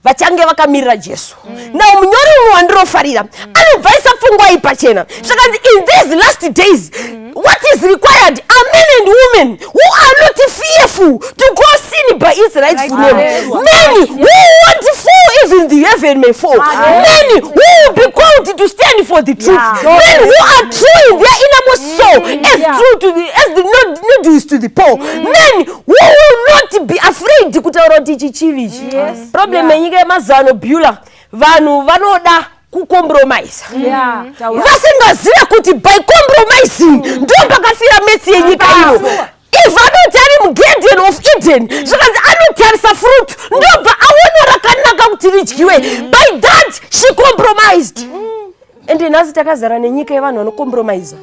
vachange vakamirira Jesu. Now munyori umwe wandinofarira anobvaisa pfungwa iyi pachena. Zvakanzi in these last days what is required are men and women who are not fearful to go sin by its rightful name. Men who won't fall even the heaven may fall. Men who will be called to stand for the truth. Men who are true in their innermost soul as the nodules to the poor. Men who will not be afraid kutaura kuti ichi chivi. Problem yenyika yemazuva ano Beula vanhu vanoda kucompromise. Vasingaziva kuti by compromising ndo pakafira mesi yenyika ino. If anotari muGarden of Eden zvakanzi anotarisa fruit ndobva aona rakanaka kuti ridyiwe. By that she compromised. And nhasi takazara nenyika yevanhu vanocompromise.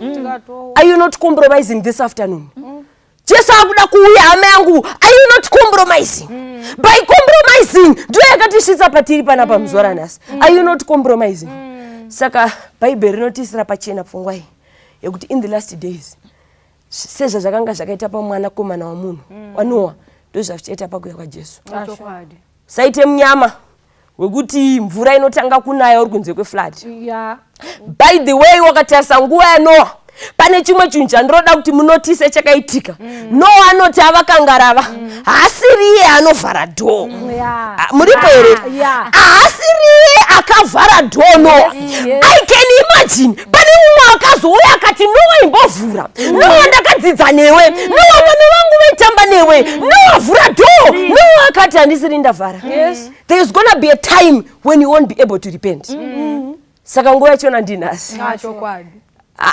Are you not compromising this afternoon? Jesu akuda kuuya hama yangu, are you not compromising? By compromising ndo yakatisvitsa patiri panapa muzora nhasi. Are you not compromising? Saka Bhaibheri rinotisira pachena pfungwa iyi yekuti in the last days sezvazvakanga zvakaita pamwanakomana wamunhu waNoa ndo zvachichaita pakuuya kwaJesu. Saite munyama wekuti mvura inotanga kunaya uri kunze kweflood. By the way wakatarisa nguva yaNoa pane chimwe chinhu chandiroda kuti munotise chakaitika. Noa anoti avakangarava haasiri iye anovhara dhoo. Muripo here? Haasiri iye akavhara dhoo Noa. I can imagine pane mumwe akazouya akati Noa imbovhura. Noa ndakadzidza newe. Noa vana vangu vaitamba newe. Noa vhura dhoo. Noa akati handisiri ndavhara. There is gonna be a time when you won't be able to repent. Saka nguva yachona ndinasi.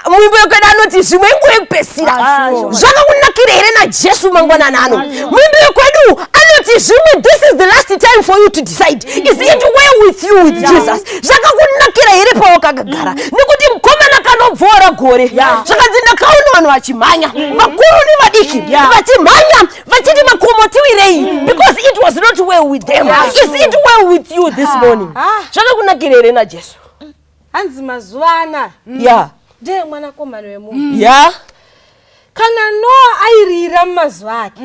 Mwimbo yekwedu anoti zvimwe nguva yekupedzisira. Zvakakunakira here naJesu mangwanani ano. Mwimbo yekwedu anoti zvimwe, this is the last time for you to decide. Is it well with you with Jesus? Zvakakunakira here pawakagara. Nekuti mukomana kanobvora gore. Zvakanzi ndakaona vanhu vachimhanya. Vakuru nevadiki vachimhanya vachiti makomo tiwirei. Because it was not well with them. Is it well with you this morning? Zvakakunakira here naJesu. Hanzi mazuva ndiye mwanakomana wemunhu. Kana Noa airira mumazuva ake,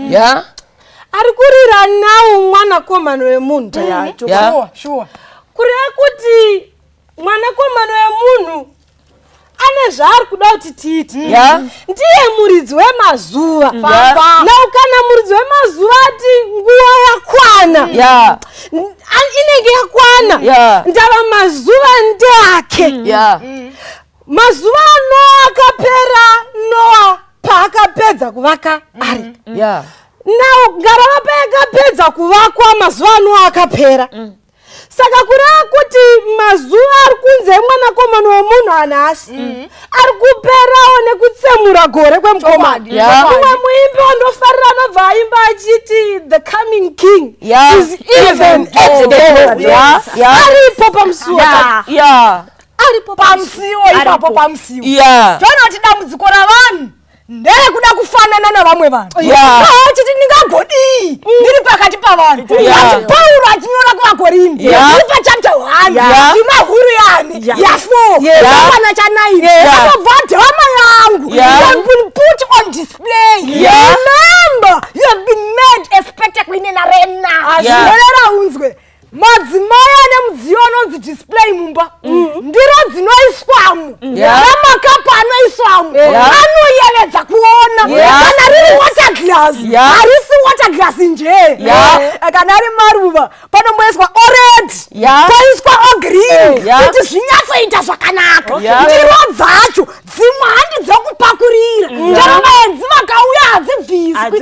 ari kurira nawo mwanakomana wemunhu. Kureva kuti mwanakomana wemunhu ane zvaari kuda kuti tiiti. Ndiye muridzi wemazuva. Nawo kana muridzi wemazuva ati nguva yakwana, inenge yakwana, ndava mazuva ndeake. Mazuva Noa akapera Noa paakapedza kuvaka arika. Nawo ngarava paakapedza kuvakwa mazuva Noa akapera. Saka kureva kuti mazuva ari kunze mwanakomana wemunhu hanhasi ari kuperawo nekutsemura gore kwemukomana. Umwe muimbi wandofarira anobva aimba achiti the coming king is even at the door. Aripo pamusuo. Aripo pamusiwo ipapo pamusiwo. Zvanoti dambudziko ravanhu ndekuda kufanana navamwe vanhu. Chiti ndingagodi ndiri pakati pavanhu. Ati Pauro achinyora kuvaKorinde ndiri pachapter 1 ndimahuru yani ya4 chapana cha9 akabva dhama yangu has been put on display. Remember, you have been made a spectacle in an arena. Zvinorera unzwe madzimai ane mudziyo anonzi display mumba ndiro dzinoiswamo namakapu anoiswamo anoyevedza kuona. Kana riri water glass harisi water glass njee. Kana ari maruva panomboiswa orange poiswaogreen kuti zvinyatsoita zvakanaka. Ndiro dzacho dzimwe handi dzokupakurira ndaramaenzi vakauya hadzibviswi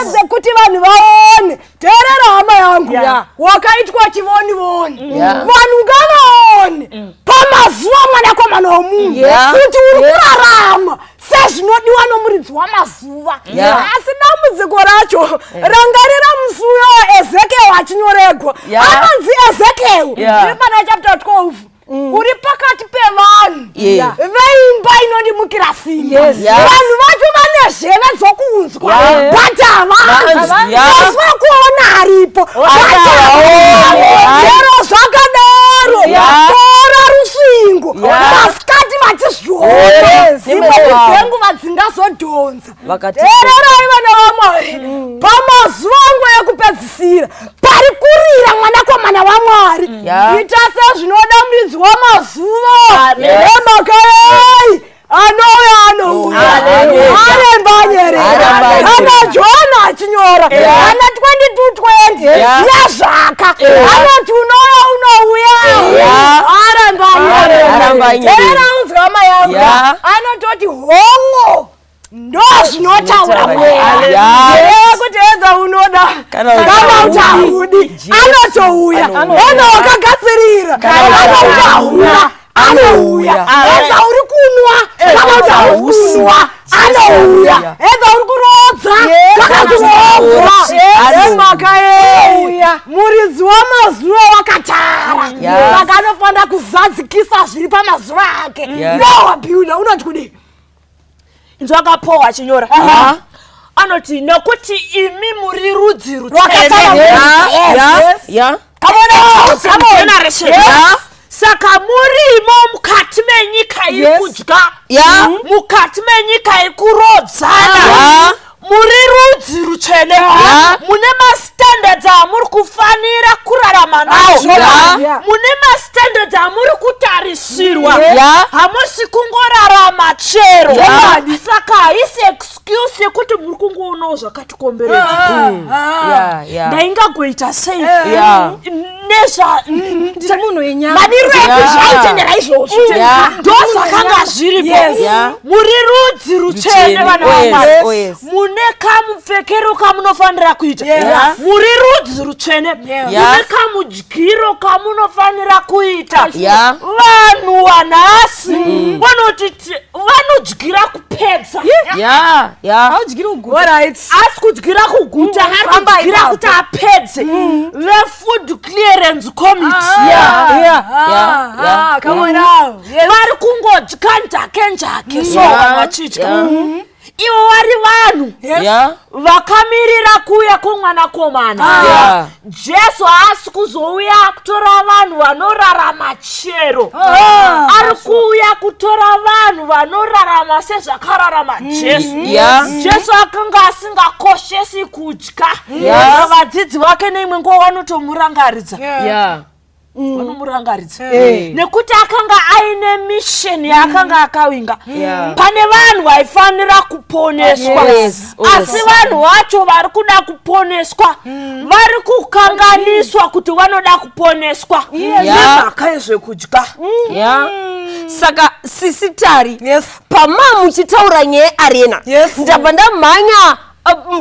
dzekuti vanhu vaone. Teerera hama yangu wakaitwa chivoni-voni. Vanhu ngavaone pamazuva mwanakomana womunhu kuti uri kurarama sezvinodiwa nomuridzi wamazuva. Asi dambudziko racho rangarira musi uyo waEzekiel achinyoregwa. Anonzi Ezekiel iri pana chapter 12. Uri pakati pevanhu veimba inondimukira simba. Vanhu vacho vane zheve dzokunzwa but havasi kuona aripo. Chero zvakadaro tora rusvingo masikati vachizviona zimwe dzenguva dzingazodhonza. Teererai vana vaMwari, pamazuva angu ekupedzisira pari kurira mwanakomana waMwari. Ita sezvinoda muridzi wamazuva. Emakai anouya aremba nyerera. Kana Johana achinyora ana 22:20 yazvaka anoti unouya aremba nyerera. Tera unzwa hama yangu anototi hongo ndozvinotaura mweya kuti edza unoda kana utahudi anotouya. Ona wakagadzirira anotahura anouya. Edza uri kunwa kana utahusiwa anouya. Edza uri kurodza kana kurodzwa emakaeuya. Muridzi wamazuva wakatara saka anofanira kuzadzikisa zviri pamazuva ake. Nowabiula unoti kudii? Inzwa akapowa achinyora anoti nokuti imi muri rudzi rutsvene. Saka murimo mukati menyika yekudya, mukati menyika yekurodzana, muri rudzi rutsvene, mune mastandards amuri kufanira kurarama nazvo, mune mastandards amuri kutarisirwa, hamusi kungorarama chero. Saka haisi excuse yekuti muri kungoonawo zvakatikomberedza. Ndaingagoita sei maniro edu zvaitendera izvozvo, ndo zvakanga zviripo. Muri rudzi rutsvene vana vaMwari, mune kamupfekero kamunofanira kuita, muri rudzi rutsvene, mune kamudyiro kamunofanira kuita. Vanhu vanhasi vanodyira kupedza, asi kudyira kuguta, ari kudyira kuti apedze. Vefood clearance committee vari kungodya njake so vanhu vachidya. Ivo vari vanhu vakamirira kuuya kwomwanakomana. Jesu haasi kuzouya kutora vanhu vanorarama chero, ari kuuya kutora vanhu vanorarama sezvakararama Jesu. Jesu akanga asingakoshesi kudya, vadzidzi vake neimwe nguva vanotomurangaridza, vanomurangaridza nekuti akanga aine mission yaakanga akawinga. Pane vanhu vaifanira kuponeswa, asi vanhu vacho vari kuda kuponeswa vari kukanganiswa kuti vanoda kuponeswa nemhaka yezvekudya. Saka sisitari pama muchitaura nyaya arena, ndabva ndamhanya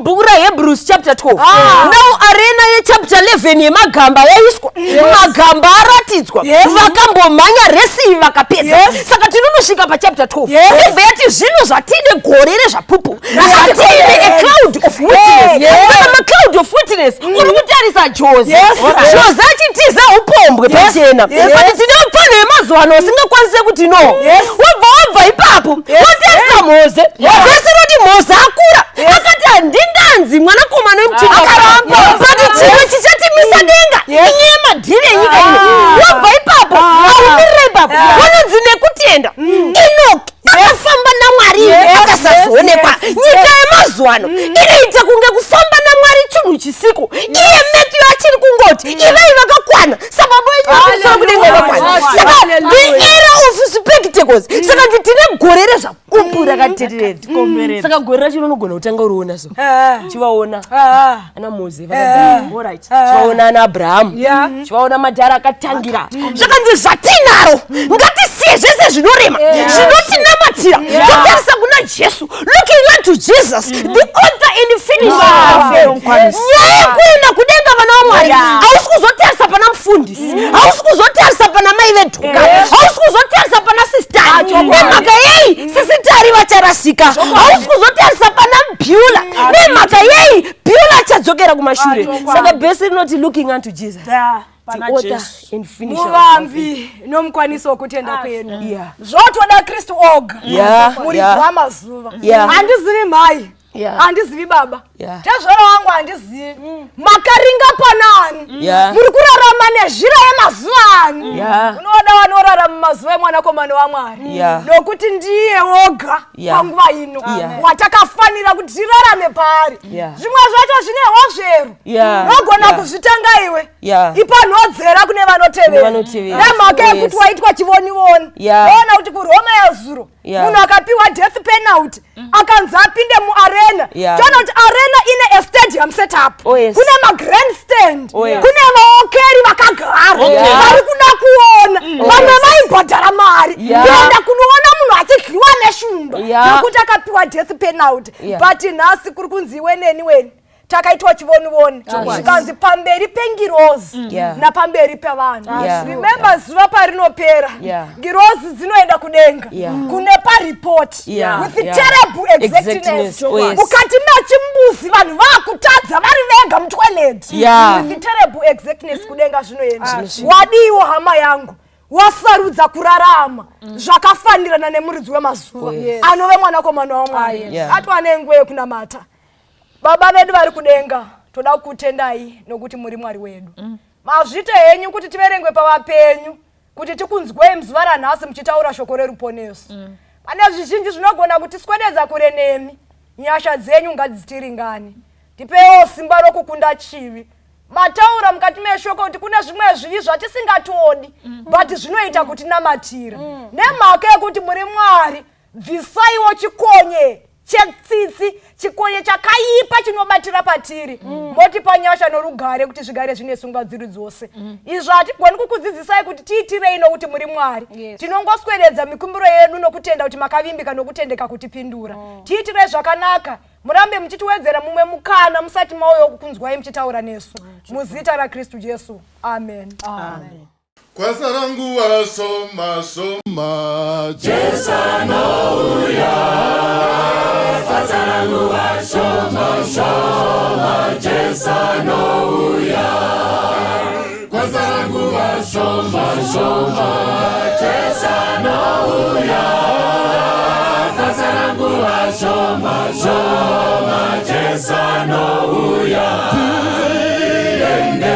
bhuku raHebrews chapter 12. Now arena yechapter 11 yemagamba yaiswa, magamba aratidzwa, vakambomhanya resi vakapedza. Saka tinonosvika pachapter 12 ibva yati zvino zvatine gore rezvapupu, zvatine a cloud of witness. Saka macloud of witness uri kutarisa Jozi. Jozi achitiza upombwe pachena, but tine mufano yemazuva ano usingakwanise kuti no. Wabva ipapo watarisa Mose, vese roti Mose akura akati handinganzi mwanakomana wemuchinda akaramba, but chimwe chichatimisa denga inyaya madhiri enyika ino. Wabva ipapo aumirira ipapo wanonzi nekutenda Enoki akafamba naMwari akasazoonekwa. Nyika yemazuva ano inoita kunge kufamba naMwari chinhu chisiku. Iye Matthew achiri kungoti ivai vakakwana sababa wenyika kudenga vakwana. Saka the era of spectacles. Saka nditine gore rezvapupu rakateteredza. Saka gore racho rinogona kutanga uriona so chivaona ana Mose vakagara, chivaona ana Abraham, chivaona madhara akatangira. Zvakanzi zvatinaro ngatisiye zvese zvinorema zvinotinamatira totarisa kuna Jesu, looking unto Jesus the author and finisher of faith. Nyaya yekuenda kudenga vana vaMwari hausi kuzotarisa pana mufundisi, hausi kuzotarisa pana mai vedhoka, hausi kuzotarisa pana sistari nemhaka yei sisitari vacharasika, hausi kuzotarisa pana Beulah nemhaka yei Beulah achadzokera kumashure. Saka bhesi rinoti looking unto Jesus the author and finisher. Muvambi nomukwanisi wokutenda kwenu zvotoda Kristu oga muri dzamazuva. Handizivi mai, handizivi baba, tezvero wangu handizivi, makaringa panani, muri kurarama nezhira yemazuva ano. Unoda vanorarama mazuva emwanakomana waMwari nokuti ndiye oga panguva ino watakafanira kuti tirarame pari. Zvimwe zvacho zvinewo zveru nogona kuzvitanga iwe ipanhodzera kune vanotevera nemhaka yekuti waitwa chivoni-voni. Ona kuti kuRoma yazuro munhu akapiwa death penalty akanzi apinde muarena. Tona kuti arena ine a stadium setup, kune magrandstand, kune vaokeri vakagara vari kuda kuona, vamwe vaibhadhara mari kuenda kunoona munhu achidyiwa neshumba nokuti akapiwa death penalty. But nhasi kuri kunzi weni takaitwa chivoni-voni zvikanzi pamberi pengirozi napamberi pevanhu. Remember zuva parinopera ngirozi dzinoenda kudenga kune paripoti with terrible exactness. Mukati mechimbuzi vanhu vaakutadza vari vega mutweleti with terrible exactness kudenga zvinoenda. Wadiwo hama yangu wasarudza kurarama zvakafanirana nemuridzi wemazuva anove mwanakomana waMwari atwa nenguva kunamata. Baba vedu vari kudenga toda kukutendai nokuti muri Mwari wedu. Mazvite henyu kuti tiverengwe pavapenyu kuti tikunzwei muzuva ranhasi muchitaura shoko reruponeso. Pane zvizhinji zvinogona kutiswededza kure nemi. Nyasha dzenyu ngadzitiringane, tipewo simba rokukunda chivi. mataura mukati meshoko kuti kuna zvimwe zvivi zvatisingatoodi but zvinoita kuti namatira nemhaka yekuti muri Mwari. Bvisaiwo chikonye chetsitsi, chikonye chakaipa chinobatira patiri. Moti panyasha norugare kuti zvigare zvine sungwadziro dzose. Izvo hatigoni kukudzidzisai kuti tiitirei nokuti muri Mwari. Tinongosweredza mikumbiro yedu nokutenda kuti makavimbika nokutendeka kutipindura. Tiitirei zvakanaka. Murambe muchitiwedzera mumwe mukana musati mauya kukunzwai muchitaura nesu. Muzita raKristu Jesu. Amen. Amen. Kwasara nguva shoma shoma, Jesu anouya. Kwasara nguva shoma shoma, Jesu anouya. Kwasara nguva shoma shoma, Jesu anouya. Kwasara nguva shoma shoma, Jesu anouya. Tiende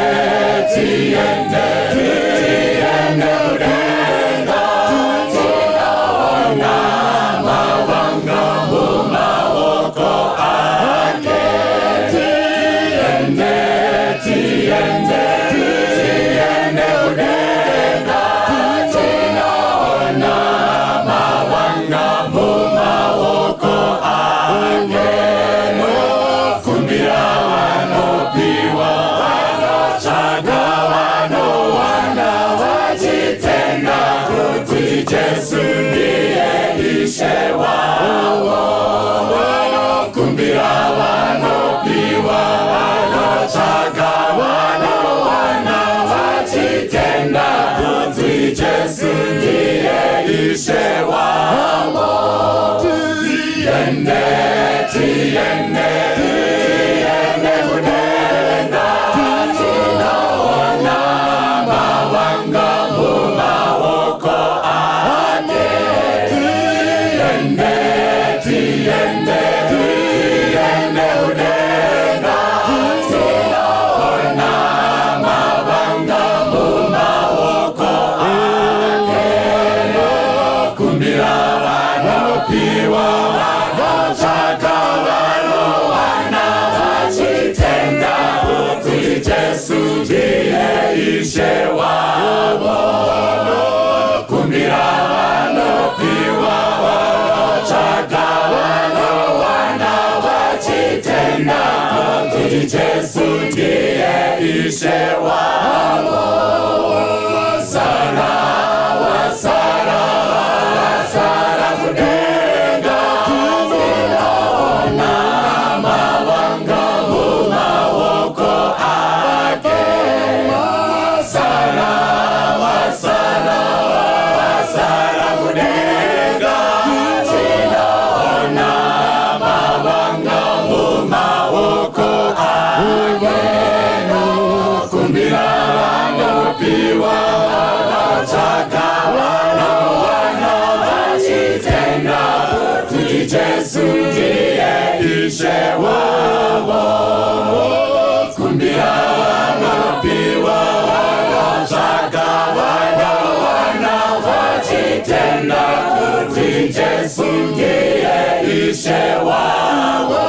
Jesu ndiye ishe wao, wanokumbira wanopiwa, wanotsvaga wanowana, vachitenda kuti Jesu ndiye ishe wao. Tiende, tiende, tiende kudenga, tinoona mawanga mumaoko. Ishe wabo, kumbira wanopiwa, wanotsvaga wanowana, vachitenda kuti Jesu ndiye ishe wabo. Wasara, wasara, wasara kudenga, tinoona mawanga mumaoko ake. Wasara, wasara, wasara kudenga, tinoona mawanga mumaoko ake. Kumbira wanopiwa, wanotsvaga wanowana, vachitenda kuti Jesu ndiye ishe wavo. Kumbira wanopiwa, wanotsvaga wanowana, vachitenda kuti Jesu ndiye ishe wavo.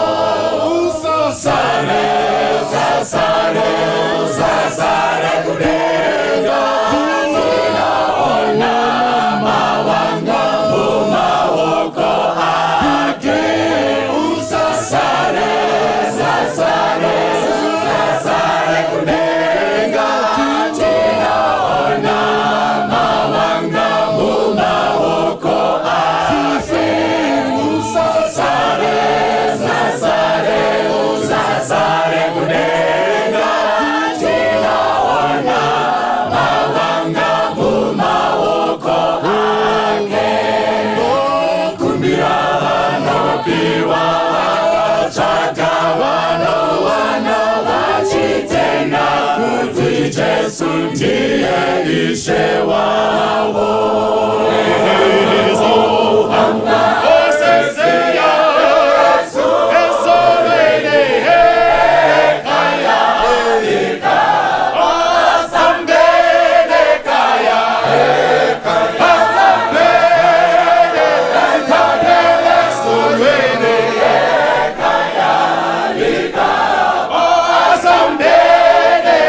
Usasare, usasare, usasare kudenga, tinoona mawanga mumaoko ake. Usasare, usasare, usasare kudenga, tinoona mawanga mumaoko ake. Usasare, usasare, usasare kudenga, tinoona mawanga mumaoko ake. Kumbira wanopiwa, wanotsvaga wanowana, vachitenda kuti Jesu ndiye ishe wavo. Asambele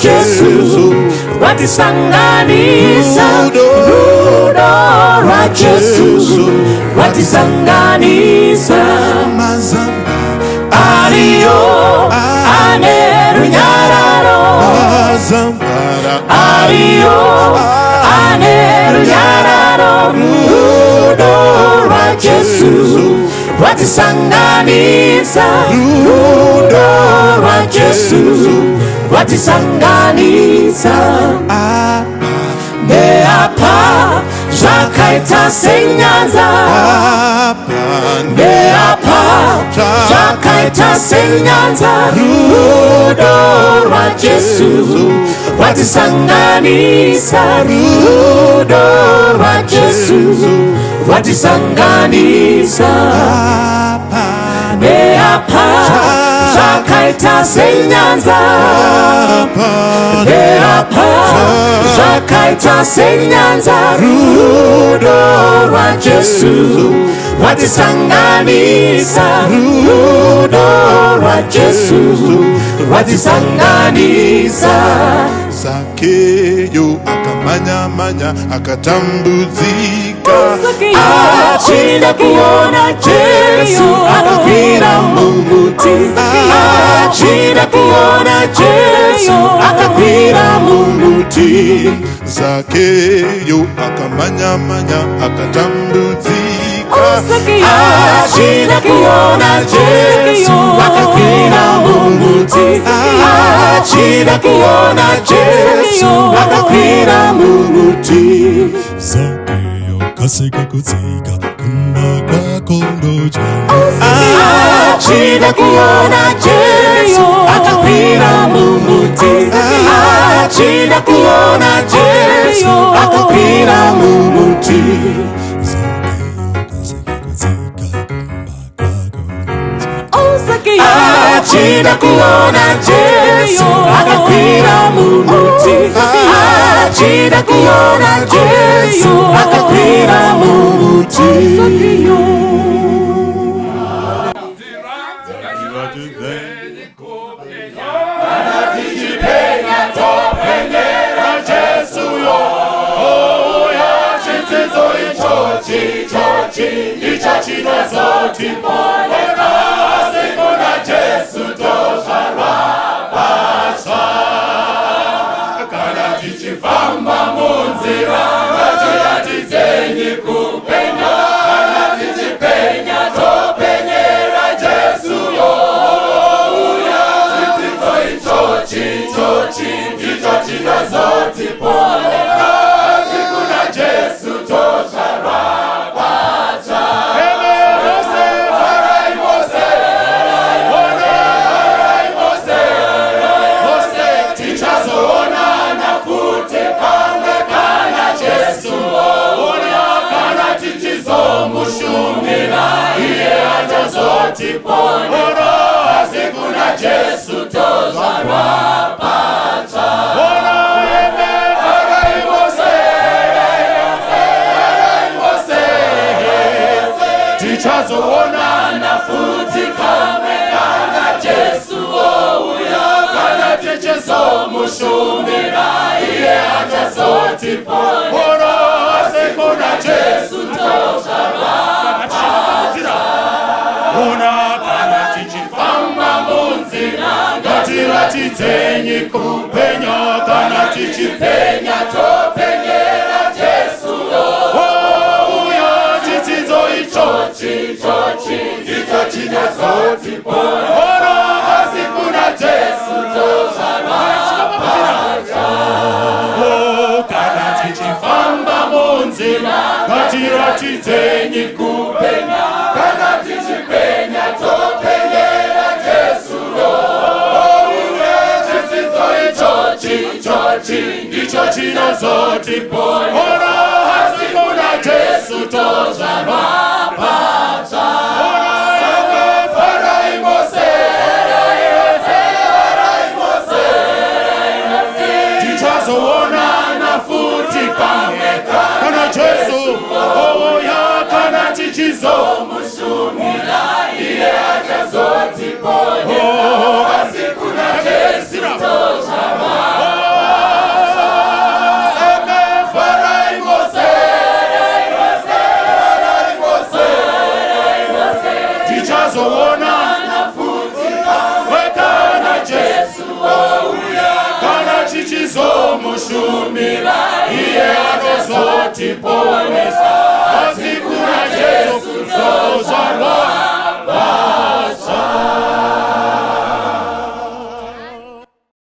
Jesu watisanganisa rudo rwa Jesu watisanganisa ariyo ane runyararo ariyo ane runyararo rudo rwa Jesu watisanganisa rudo rwa Jesu watisanganisa neapa zvakaita senyanza neapa zvakaita senyanza rudo rwa Jesu watisanganisa rudo rwa Jesu watisanganisa neapa zvakaita senyanza neapa zvakaita senyanza rudo rwa Jesu watisanganisa rudo rwa Jesu watisanganisa Zakeyo akamanya akatambudzika achida kuona Jesu akakwira mumuti achida kuona Jesu akakwira mumuti Zakeyo akamanya akatambudzika achida kuona Jesu akakwira mumuti achida kuona Jesu akakwira mumuti Zakeyo kaseka kutsika kumba kwako ndojenga achida kuona Jesu akakwira mumuti achida kuona Jesu akakwira mumuti achida kuona Jesu akakwira mumuti achida kuona Jesu akakwira mumuti Jesu ndicho chinazotiponya.